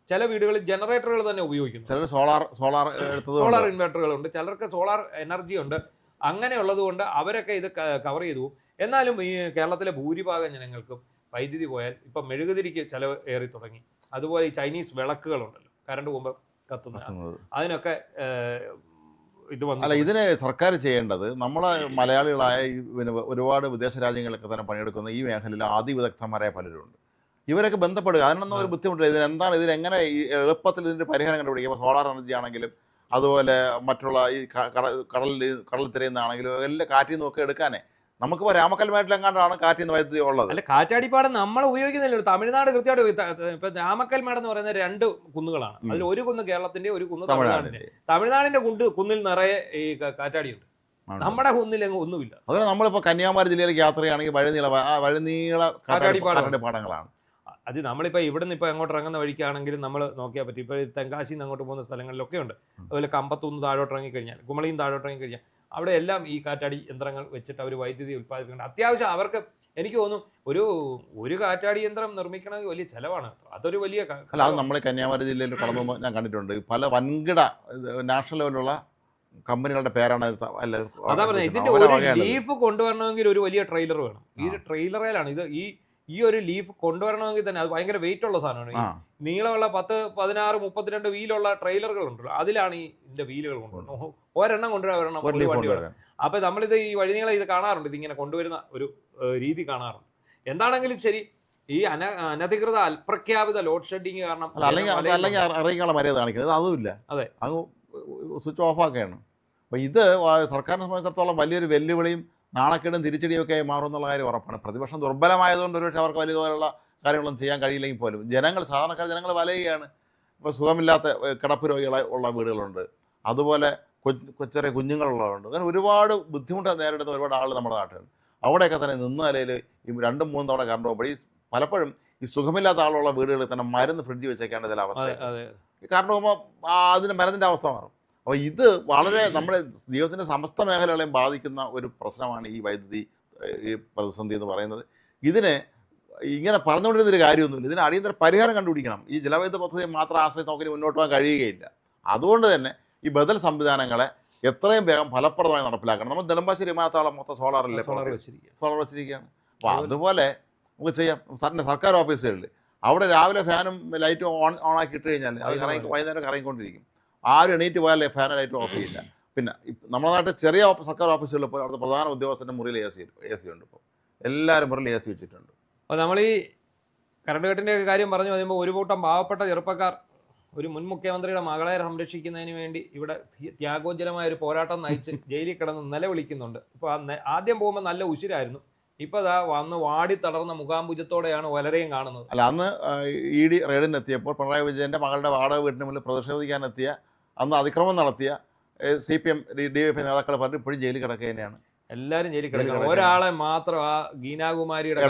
ചില വീടുകളിൽ ജനറേറ്ററുകൾ തന്നെ ഉപയോഗിക്കുന്നു, സോളാർ ഇൻവെർട്ടറുകളുണ്ട്, ചിലർക്ക് സോളാർ എനർജി ഉണ്ട്. അങ്ങനെയുള്ളത് കൊണ്ട് അവരൊക്കെ ഇത് കവർ ചെയ്തു. എന്നാലും ഈ കേരളത്തിലെ ഭൂരിഭാഗം ജനങ്ങൾക്കും വൈദ്യുതി പോയാൽ ഇപ്പം മെഴുകുതിരിക്ക് ചിലവ് ഏറി തുടങ്ങി. അതുപോലെ ഈ ചൈനീസ് വിളക്കുകളുണ്ടല്ലോ, കറണ്ട് പോകുമ്പോൾ കത്തുന്നത്, അതിനൊക്കെ അല്ല, ഇതിന് സർക്കാർ ചെയ്യേണ്ടത്, നമ്മളെ മലയാളികളായ ഒരുപാട് വിദേശ രാജ്യങ്ങളിലൊക്കെ തന്നെ പണിയെടുക്കുന്ന ഈ മേഖലയിൽ അതിവിദഗ്ധന്മാരായ പലരുണ്ട്. ഇവരൊക്കെ ബന്ധപ്പെടുക. അതിനൊന്നും ഒരു ബുദ്ധിമുട്ടില്ല. ഇതിനെങ്ങനെ എളുപ്പത്തിൽ ഇതിൻ്റെ പരിഹാരം കണ്ടുപിടിക്കുക. ഇപ്പോൾ സോളാർ എനർജി ആണെങ്കിലും അതുപോലെ മറ്റുള്ള ഈ കടലിൽ തിരയുന്നതാണെങ്കിലും എല്ലാം കാറ്റിൽ നിന്ന് നോക്കി എടുക്കാനേ. നമുക്കിപ്പോൾ രാമക്കൽമേട്ടിലെങ്ങാണ്ടാണ് കാറ്റിൽ നിന്ന് വൈദ്യുതി ഉള്ളത്. അല്ല, കാറ്റാടിപ്പാടം നമ്മൾ ഉപയോഗിക്കുന്നില്ല. തമിഴ്നാട് കൃത്യമായിട്ട് ഇപ്പൊ രാമക്കൽമേട് എന്ന് പറയുന്ന 2 കുന്നുകളാണ്. അതിൽ ഒരു കുന്ന് കേരളത്തിന്റെ, ഒരു കുന്ന് തമിഴ്നാടിന്റെ. തമിഴ്നാടിന്റെ കുന്നിൽ നിറയെ ഈ കാറ്റാടിയുണ്ട്, നമ്മുടെ കുന്നിൽ ഒന്നുമില്ല. അതുപോലെ നമ്മളിപ്പോൾ കന്യാകുമാരി ജില്ലയിലേക്ക് യാത്ര ചെയ്യുകയാണെങ്കിൽ വഴിനീള കാറ്റാടിപ്പാടങ്ങളാണ്. അത് നമ്മളിപ്പോൾ ഇവിടുന്ന് ഇപ്പോൾ അങ്ങോട്ട് ഇറങ്ങുന്ന വഴിക്കാണെങ്കിലും നമ്മൾ നോക്കിയാൽ പറ്റും. ഇപ്പോൾ തെങ്കാശിയിൽ നിന്ന് അങ്ങോട്ട് പോകുന്ന സ്ഥലങ്ങളിലൊക്കെ ഉണ്ട്. അതുപോലെ കമ്പത്തുനിന്ന് താഴോട്ട് ഇറങ്ങിക്കഴിഞ്ഞാൽ, കുമളിയും താഴോട്ട് ഇറങ്ങിക്കഴിഞ്ഞാൽ അവിടെ എല്ലാം ഈ കാറ്റാടി യന്ത്രങ്ങൾ വെച്ചിട്ട് അവർ വൈദ്യുതി ഉൽപ്പാദിപ്പിക്കുന്നുണ്ട്. അത്യാവശ്യം അവർക്ക് എനിക്ക് തോന്നുന്നു ഒരു കാറ്റാടി യന്ത്രം നിർമ്മിക്കണമെങ്കിൽ വലിയ ചെലവാണ്. അതൊരു വലിയ അല്ല, അത് നമ്മൾ കന്യാകുമാരി ജില്ലയിൽ കടന്നു പോകുമ്പോൾ ഞാൻ കണ്ടിട്ടുണ്ട്. പല വൻകിട നാഷണൽ ലെവലുള്ള കമ്പനികളുടെ പേരാണ് അതാ പറഞ്ഞത്. ഇതിന്റെ ഒരു ലീഫ് കൊണ്ടുവരണമെങ്കിൽ ഒരു വലിയ ട്രെയിലർ വേണം. ഈ ട്രെയിലറിലാണ് ഇത്. ഈ ഒരു ലീഫ് കൊണ്ടുവരണമെങ്കിൽ തന്നെ അത് ഭയങ്കര വെയിറ്റ് ഉള്ള സാധനമാണ്. ഈ നീളമുള്ള 10, 16, 32 വീലുള്ള ട്രെയിലറുകൾ ഉണ്ടല്ലോ, അതിലാണ് ഇതിന്റെ വീലുകൾ കൊണ്ടുവരുന്നത്. ഒരെണ്ണം കൊണ്ടുവരണം ഒരു വണ്ടി വരണം. അപ്പൊ നമ്മളിത് ഈ വഴിനീളം ഇത് കാണാറുണ്ട്, ഇതിങ്ങനെ കൊണ്ടുവരുന്ന ഒരു രീതി കാണാറുണ്ട്. എന്താണെങ്കിലും ശരി, ഈ അനധികൃത അപ്രഖ്യാപിത ലോഡ് ഷെഡിങ് കാരണം അല്ലെങ്കിൽ അറിയിക്കാനുള്ള മര്യാദ കാണിക്കുന്നത് അതുമില്ല. അതെ, അത് സ്വിച്ച് ഓഫ് ആക്കുകയാണ്. അപ്പോൾ ഇത് സർക്കാരിനെ സംബന്ധിച്ചിടത്തോളം വലിയൊരു വെല്ലുവിളിയും നാണക്കേടും തിരിച്ചടിയൊക്കെ ആയി മാറും എന്നുള്ള കാര്യം ഉറപ്പാണ്. പ്രതിപക്ഷം ദുർബലമായതുകൊണ്ട് ഒരുപക്ഷെ അവർക്ക് വലിയ തോതിലുള്ള കാര്യങ്ങളൊന്നും ചെയ്യാൻ കഴിയില്ലെങ്കിൽ പോലും സാധാരണക്കാർ ജനങ്ങൾ വലയുകയാണ്. ഇപ്പോൾ സുഖമില്ലാത്ത കിടപ്പ് രോഗികളെ ഉള്ള വീടുകളുണ്ട്, അതുപോലെ ചെറിയ കുഞ്ഞുങ്ങളുള്ളവരുണ്ട്. അങ്ങനെ ഒരുപാട് ബുദ്ധിമുട്ട് നേരിടുന്ന ഒരുപാട് ആൾ നമ്മുടെ നാട്ടിലുണ്ട്. അവിടെയൊക്കെ തന്നെ നിന്ന നിലയിൽ ഈ 2-3 തവണ കറണ്ട് പോകുമ്പോൾ പലപ്പോഴും ഈ സുഖമില്ലാത്ത ആളുള്ള വീടുകളിൽ തന്നെ മരുന്ന് ഫ്രിഡ്ജ് വെച്ചേക്കേണ്ട ചില അവസ്ഥ. കറണ്ട് പോകുമ്പോൾ അതിന് മരുന്നിൻ്റെ അവസ്ഥ മാറും. അപ്പോൾ ഇത് വളരെ നമ്മുടെ ജീവിതത്തിൻ്റെ സമസ്ത മേഖലകളെയും ബാധിക്കുന്ന ഒരു പ്രശ്നമാണ് ഈ വൈദ്യുതി ഈ പ്രതിസന്ധി എന്ന് പറയുന്നത്. ഇതിനെ ഇങ്ങനെ പറഞ്ഞുകൊണ്ടിരുന്നൊരു കാര്യമൊന്നുമില്ല. ഇതിന് അടിയന്തര പരിഹാരം കണ്ടുപിടിക്കണം. ഈ ജലവൈദ്യുത പദ്ധതിയെ മാത്രം ആശ്രയിച്ച് നമുക്ക് മുന്നോട്ട് പോകാൻ കഴിയുകയില്ല. അതുകൊണ്ട് തന്നെ ഈ ബദൽ സംവിധാനങ്ങളെ എത്രയും വേഗം ഫലപ്രദമായി നടപ്പിലാക്കണം. നമ്മൾ നെടുമ്പാശ്ശേരി വിമാനത്താവളം മൊത്തം സോളാർ വെച്ചിരിക്കുകയാണ്. അപ്പോൾ അതുപോലെ നമുക്ക് ചെയ്യാം. സർക്കാർ ഓഫീസുകളിൽ അവിടെ രാവിലെ ഫാനും ലൈറ്റും ഓണാക്കിയിട്ട് കഴിഞ്ഞാൽ അത് വൈകുന്നേരം കറങ്ങിക്കൊണ്ടിരിക്കും. ആരും എണീറ്റ് പോയാലേ ഫാനും ലൈറ്റും ഓഫ് ചെയ്യില്ല. പിന്നെ നമ്മുടെ നാട്ടിൽ ചെറിയ സർക്കാർ ഓഫീസുകളിൽ ഇപ്പോൾ അവിടുത്തെ പ്രധാന ഉദ്യോഗസ്ഥൻ്റെ മുറിയിൽ എ സി ഉണ്ട്. ഇപ്പോൾ എല്ലാവരും മുറിയിൽ എ സി വെച്ചിട്ടുണ്ട്. അപ്പോൾ നമ്മൾ ഈ കറണ്ട് കട്ടിൻ്റെ കാര്യം പറഞ്ഞു കഴിയുമ്പോൾ ഒരു കൂട്ടം പാവപ്പെട്ട ചെറുപ്പക്കാർ ഒരു മുൻ മുഖ്യമന്ത്രിയുടെ മകളെ സംരക്ഷിക്കുന്നതിന് വേണ്ടി ഇവിടെ ത്യാഗോജ്ജലമായ ഒരു പോരാട്ടം നയിച്ച് ജയിലിൽ കിടന്ന് നിലവിളിക്കുന്നുണ്ട്. ഇപ്പോൾ ആദ്യം പോകുമ്പോൾ നല്ല ഉശിരായിരുന്നു. ഇപ്പോൾ അതാ വന്ന് വാടി തളർന്ന മുഖാംബുജത്തോടെയാണ് വലരെയും കാണുന്നത്. അല്ല, അന്ന് ED റെയ്ഡിനെത്തിയപ്പോൾ പിണറായി വിജയൻ്റെ മകളുടെ വാടക വീട്ടിന് മുന്നിൽ പ്രതിഷേധിക്കാനെത്തിയ, അന്ന് അതിക്രമം നടത്തിയ CPM DYFI നേതാക്കൾ പറഞ്ഞ് ഇപ്പോഴും ജയിലിൽ കിടക്കുക തന്നെയാണ്. എല്ലാവരും ജയിലിൽ കിടക്കണം. ഒരാളെ മാത്രം ആ ഗീനാകുമാരിയുടെ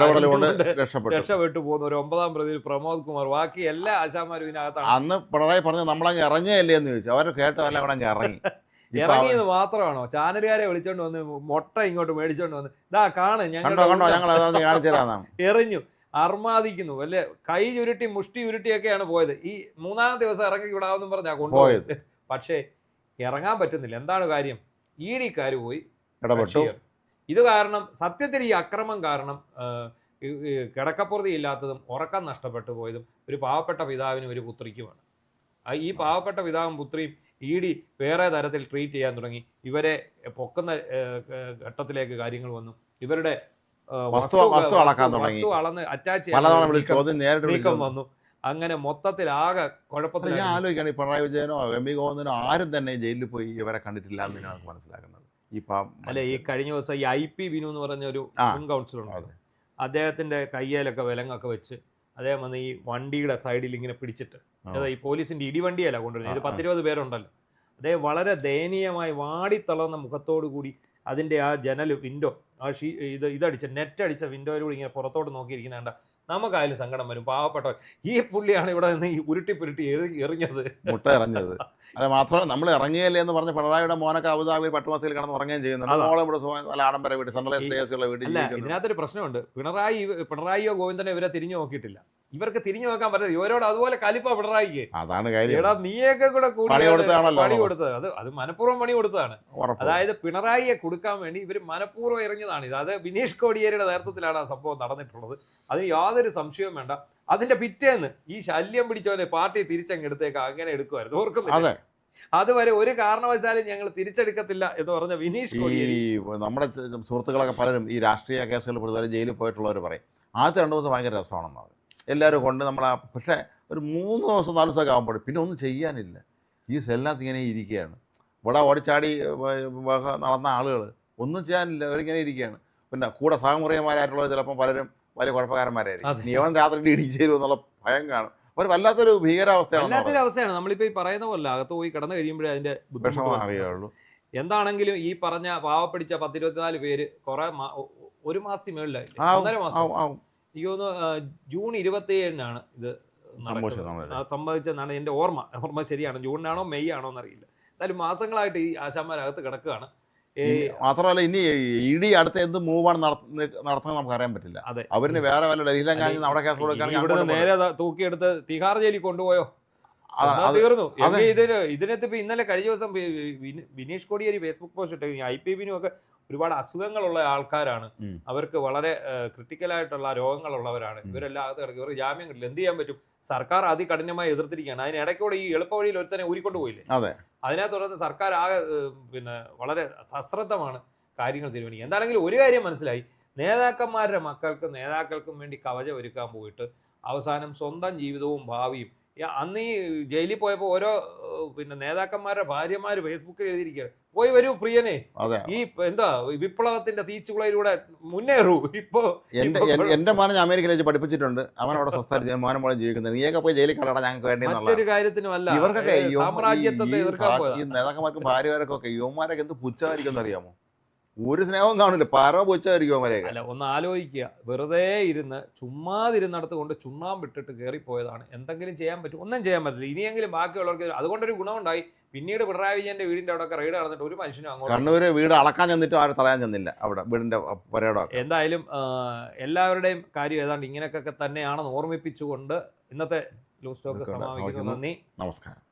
രക്ഷപ്പെട്ടു പോകുന്ന ഒരു 9ാം പ്രതി പ്രമോദ് കുമാർ. ബാക്കി എല്ലാ ആശാമാരും ഇതിനകത്താണ്. അന്ന് പിണറായി പറഞ്ഞു നമ്മളങ്ങ് ഇറങ്ങിയല്ലേ എന്ന് ചോദിച്ചു. അവർ കേട്ടല്ല അവിടെ അങ്ങ് ഇറങ്ങി. ഇറങ്ങിയത് മാത്രമാണോ? ചാനലുകാരെ വിളിച്ചോണ്ട് വന്ന് മുട്ട ഇങ്ങോട്ട് മേടിച്ചോണ്ട് വന്ന് ഇതാ കാണ് ഞങ്ങൾ എറിഞ്ഞു അർമാദിക്കുന്നു. അല്ലെ കൈ ചുരുട്ടി മുഷ്ടി ചുരുട്ടിയൊക്കെയാണ് പോയത്. ഈ 3ാം ദിവസം ഇറങ്ങി വിടാമെന്നും പറഞ്ഞാ കൊണ്ടുപോയത്. പക്ഷേ ഇറങ്ങാൻ പറ്റുന്നില്ല. എന്താണ് കാര്യം? ED-ക്കാർ പോയി ഇടപെട്ടു. ഇത് കാരണം സത്യത്തിൽ ഈ അക്രമം കാരണം കിടക്കപ്പുറതി ഇല്ലാത്തതും ഉറക്കം നഷ്ടപ്പെട്ടു പോയതും ഒരു പാവപ്പെട്ട പിതാവിനും ഒരു പുത്രിക്കുമാണ്. ഈ പാവപ്പെട്ട പിതാവും പുത്രിയും ED വേറെ തരത്തിൽ ട്രീറ്റ് ചെയ്യാൻ തുടങ്ങി. ഇവരെ പൊക്കുന്ന ഘട്ടത്തിലേക്ക് കാര്യങ്ങൾ വന്നു. ഇവരുടെ വസ്തു അളന്ന് അറ്റാച്ച് നീക്കം വന്നു. അങ്ങനെ മൊത്തത്തിൽ ആകെ കുഴപ്പത്തിൽ. ഞാൻ ആലോചിക്കുകയാണ്, ഈ പിണറായി വിജയനോ MP ഗോവിന്ദനോ ആരും തന്നെ ജയിലിൽ പോയി ഇവരെ കണ്ടിട്ടില്ല എന്ന് നമുക്ക് മനസ്സിലാക്കുന്നത്. അല്ലെ, ഈ കഴിഞ്ഞ ദിവസം ഈ IP ബിനു എന്ന് പറഞ്ഞ ഒരു മുൻ കൗൺസിലറുണ്ട്. അദ്ദേഹത്തിന്റെ കയ്യേലൊക്കെ വിലങ്ങൊക്കെ വെച്ച് അദ്ദേഹം വന്ന് ഈ വണ്ടിയുടെ സൈഡിൽ ഇങ്ങനെ പിടിച്ചിട്ട്, അതായത് ഈ പോലീസിന്റെ ഇടിവണ്ടിയല്ല കൊണ്ടുവരുന്നത്, ഇത് 10-20 പേരുണ്ടല്ലോ, അദ്ദേഹം വളരെ ദയനീയമായി വാടിത്തളർന്ന മുഖത്തോടു കൂടി അതിന്റെ ആ ജനൽ വിൻഡോ ആ ഇതടിച്ച നെറ്റടിച്ച വിൻഡോയിലൂടെ ഇങ്ങനെ പുറത്തോട്ട് നോക്കിയിരിക്കുന്ന കണ്ട നമുക്കായാലും സങ്കടം വരും. പാവപ്പെട്ടവർ. ഈ പുള്ളിയാണ് ഇവിടെ നിന്ന് ഈ ഉരുട്ടി എറിഞ്ഞത്, മുട്ട എറിഞ്ഞത്. അല്ല, മാത്രമല്ല നമ്മൾ ഇറങ്ങിയല്ലേ എന്ന് പറഞ്ഞ് പിണറായിയുടെ മോനൊക്കെ അബുദാബി പട്ടുമത്തിയിൽ കിടന്ന് ഉറങ്ങുകയും ചെയ്യുന്നുണ്ട്. നല്ല ആഡംബര വീട്, സെൻട്രലൈസ്ഡ് ഉള്ള വീട്. അല്ല, ഇതിനകത്തൊരു പ്രശ്നമുണ്ട്. പിണറായിയോ ഗോവിന്ദനോ ഇവരെ തിരിഞ്ഞു നോക്കിയിട്ടില്ല. ഇവർക്ക് തിരിഞ്ഞു നോക്കാൻ പറ്റില്ല. ഇവരോട് അതുപോലെ കലിപ്പ പിണറായിക്ക്. അതാണ് കാര്യം. എടാ നീയൊക്കെ കൂടെ പണി കൊടുത്തത് അത് മനഃപൂർവ്വം പണി കൊടുത്തതാണ്. അതായത് പിണറായിയെ കൊടുക്കാൻ വേണ്ടി ഇവർ മനഃപൂർവ്വം ഇറങ്ങിയതാണ് ഇത്. അത് ബിനീഷ് കോടിയേരിയുടെ നേതൃത്വത്തിലാണ് ആ സംഭവം നടന്നിട്ടുള്ളത്. അതിന് യാതൊരു സംശയവും വേണ്ട. അതിന്റെ പിറ്റേന്ന് ഈ ശല്യം പിടിച്ചവനെ പാർട്ടി തിരിച്ചെടുത്തേക്ക് അങ്ങനെ എടുക്കുമായിരുന്നു. ഓർക്കുന്നില്ല? അതുവരെ ഒരു കാരണവശാലും ഞങ്ങൾ തിരിച്ചെടുക്കത്തില്ല എന്ന് പറഞ്ഞ ബിനീഷ് കോടിയേരി. നമ്മുടെ സുഹൃത്തുക്കളൊക്കെ പലരും ഈ രാഷ്ട്രീയ കേസുകൾ പ്രതികൾ ജയിലിൽ പോയിട്ടുള്ളവർ പറയും ആദ്യത്തെ 2 ദിവസം ഭയങ്കര രസമാണെന്ന് പറയും. എല്ലാവരും കൊണ്ട് പക്ഷേ ഒരു 3 ദിവസം 4 ദിവസമൊക്കെ ആകുമ്പോൾ പിന്നെ ഒന്നും ചെയ്യാനില്ല. ഈ സെല്ലിനകത്ത് ഇങ്ങനെ ഇരിക്കുകയാണ്. ഇവിടെ ഓടിച്ചാടി നടന്ന ആളുകൾ ഒന്നും ചെയ്യാനില്ല, അവരിങ്ങനെ ഇരിക്കുകയാണ്. പിന്നെ കൂടെ സഹമുറിയന്മാരായിട്ടുള്ളത് ചിലപ്പോൾ പലരും വലിയ കുഴപ്പക്കാരന്മാരായിരിക്കും. നിയമം രാത്രി ഇടിച്ചു തരും എന്നുള്ള ഭയം കാണും. ഒരു വല്ലാത്തൊരു ഭീകരാവസ്ഥയാണ്. നമ്മളിപ്പോ ഈ പറയുന്ന പോലെ അകത്ത് പോയി കിടന്നു കഴിയുമ്പോഴേ അതിന്റെ വിഷമം അറിയുള്ളൂ. എന്താണെങ്കിലും ഈ പറഞ്ഞ പാവപ്പിടിച്ച 10-24 പേര് ഒരു മാസത്തിന് മേളിലായി, 1.5 മാസം. എനിക്ക് തോന്നുന്നു ജൂൺ 27-നാണ് ഇത് സംഭവിച്ചതെന്നാണ് എൻ്റെ ഓർമ്മ ശരിയാണ്. ജൂണിനാണോ മെയ് ആണോ എന്നറിയില്ല. എന്തായാലും മാസങ്ങളായിട്ട് ഈ ആശാന്മാരകത്ത് കിടക്കുകയാണ്. മാത്രമല്ല ഇനി ഇഡി അടുത്ത എന്ത് മൂവാണ് നടത്തുന്നത് നമുക്ക് അറിയാൻ പറ്റില്ല. അതെ, അവരിന് വേറെ വല്ല ഡൽഹിയിലെങ്ങാനും അവിടെ കേസ് ഇവിടുന്ന് കൊടുക്കുകയാണെങ്കിൽ നേരെ തൂക്കിയെടുത്ത് തിഹാർ ജയിലിൽ കൊണ്ടുപോയോ, തീർന്നു. ഇതിനകത്ത് ഇപ്പൊ ഇന്നലെ കഴിഞ്ഞ ദിവസം വിനീഷ് കോടിയേരി ഫേസ്ബുക്ക് പോസ്റ്റ് ഇട്ടു. IPBനും ഒക്കെ ഒരുപാട് അസുഖങ്ങളുള്ള ആൾക്കാരാണ്, അവർക്ക് വളരെ ക്രിട്ടിക്കലായിട്ടുള്ള രോഗങ്ങളുള്ളവരാണ്, ഇവരെല്ലാം അകത്ത് കിടക്കും, ഇവർക്ക് ജാമ്യം കിട്ടില്ല, എന്ത് ചെയ്യാൻ പറ്റും? സർക്കാർ അതികഠിനമായി എതിർത്തിരിക്കുകയാണ്. അതിനിടയ്ക്കൂടെ ഈ എളുപ്പ വഴിയിൽ ഒരുത്തനെ ഊരിക്കൊണ്ട് പോയില്ലേ, അതിനെ തുടർന്ന് സർക്കാർ ആകെ വളരെ സശ്രദ്ധമാണ് കാര്യങ്ങൾ തീരുമാനിക്കുക. എന്താണെങ്കിലും ഒരു കാര്യം മനസ്സിലായി, നേതാക്കന്മാരുടെ നേതാക്കൾക്കും വേണ്ടി കവചം ഒരുക്കാൻ പോയിട്ട് അവസാനം സ്വന്തം ജീവിതവും ഭാവിയും. അന്ന് ഈ ജയിലിൽ പോയപ്പോൾ ഓരോ നേതാക്കന്മാരുടെ ഭാര്യമാര് ഫേസ്ബുക്കിൽ എഴുതിയിരിക്കുകയാണ്, പോയി വരൂ പ്രിയനെ, ഈ വിപ്ലവത്തിന്റെ തീച്ചുളയിലൂടെ മുന്നേറൂ. ഇപ്പൊ എന്റെ മോനെ അമേരിക്കയിൽ പഠിപ്പിച്ചിട്ടുണ്ട്, അവൻ അവിടെ സ്വസ്ഥാനം മോനെ മോളെ ജീവിക്കുന്നത്, നീയൊക്കെ പോയി ജയിലിൽ കടടാ ഞങ്ങൾക്ക് വേണ്ടി മറ്റൊരു കാര്യത്തിനുമല്ല, ഇവർക്കൊക്കെ സാമ്രാജ്യത്വത്തെ എതിർക്കാൻ പോയത്. ഈ നേതാക്കന്മാർക്ക് ഭാര്യമാരൊക്കെ യുവമാരൊക്കെ എന്ത് പുച്ഛമായിരിക്കും അറിയാമോ? ഒരു സ്നേഹവും കാണില്ല, പരമ പുച്ഛമായിരിക്കും അവരെയൊക്കെ. അല്ല, ഒന്ന് ആലോചിക്കുക, വെറുതെ ഇരുന്ന് ചുമ്മാതിരുന്നിടത്ത് കൊണ്ട് ചുണ്ണാമ്പിട്ടിട്ട് കയറിപ്പോയതാണ്. എന്തെങ്കിലും ചെയ്യാൻ പറ്റും? ഒന്നും ചെയ്യാൻ പറ്റില്ല. ഇനിയെങ്കിലും ബാക്കിയുള്ളവർക്ക് അതുകൊണ്ടൊരു ഗുണമുണ്ടായി. പിന്നീട് പിണറായി വിജയന്റെ വീടിന്റെ അവിടെ റെയ്ഡ് നടന്നിട്ട് ഒരു മനുഷ്യനും അങ്ങോട്ട് കണ്ണൂര് വീട് അളക്കാൻ ചെന്നിട്ട് ആരും തടയാൻ ചെന്നില്ല, അവിടെ വീടിന്റെ പരേഡൊക്കെ. എന്തായാലും എല്ലാവരുടെയും കാര്യം ഏതാണ്ട് ഇങ്ങനെയൊക്കെ തന്നെയാണെന്ന് ഓർമ്മിപ്പിച്ചുകൊണ്ട് ഇന്നത്തെ ലൂസ് ടോക്ക് സമാപിക്കുന്നു. നന്ദി, നമസ്കാരം.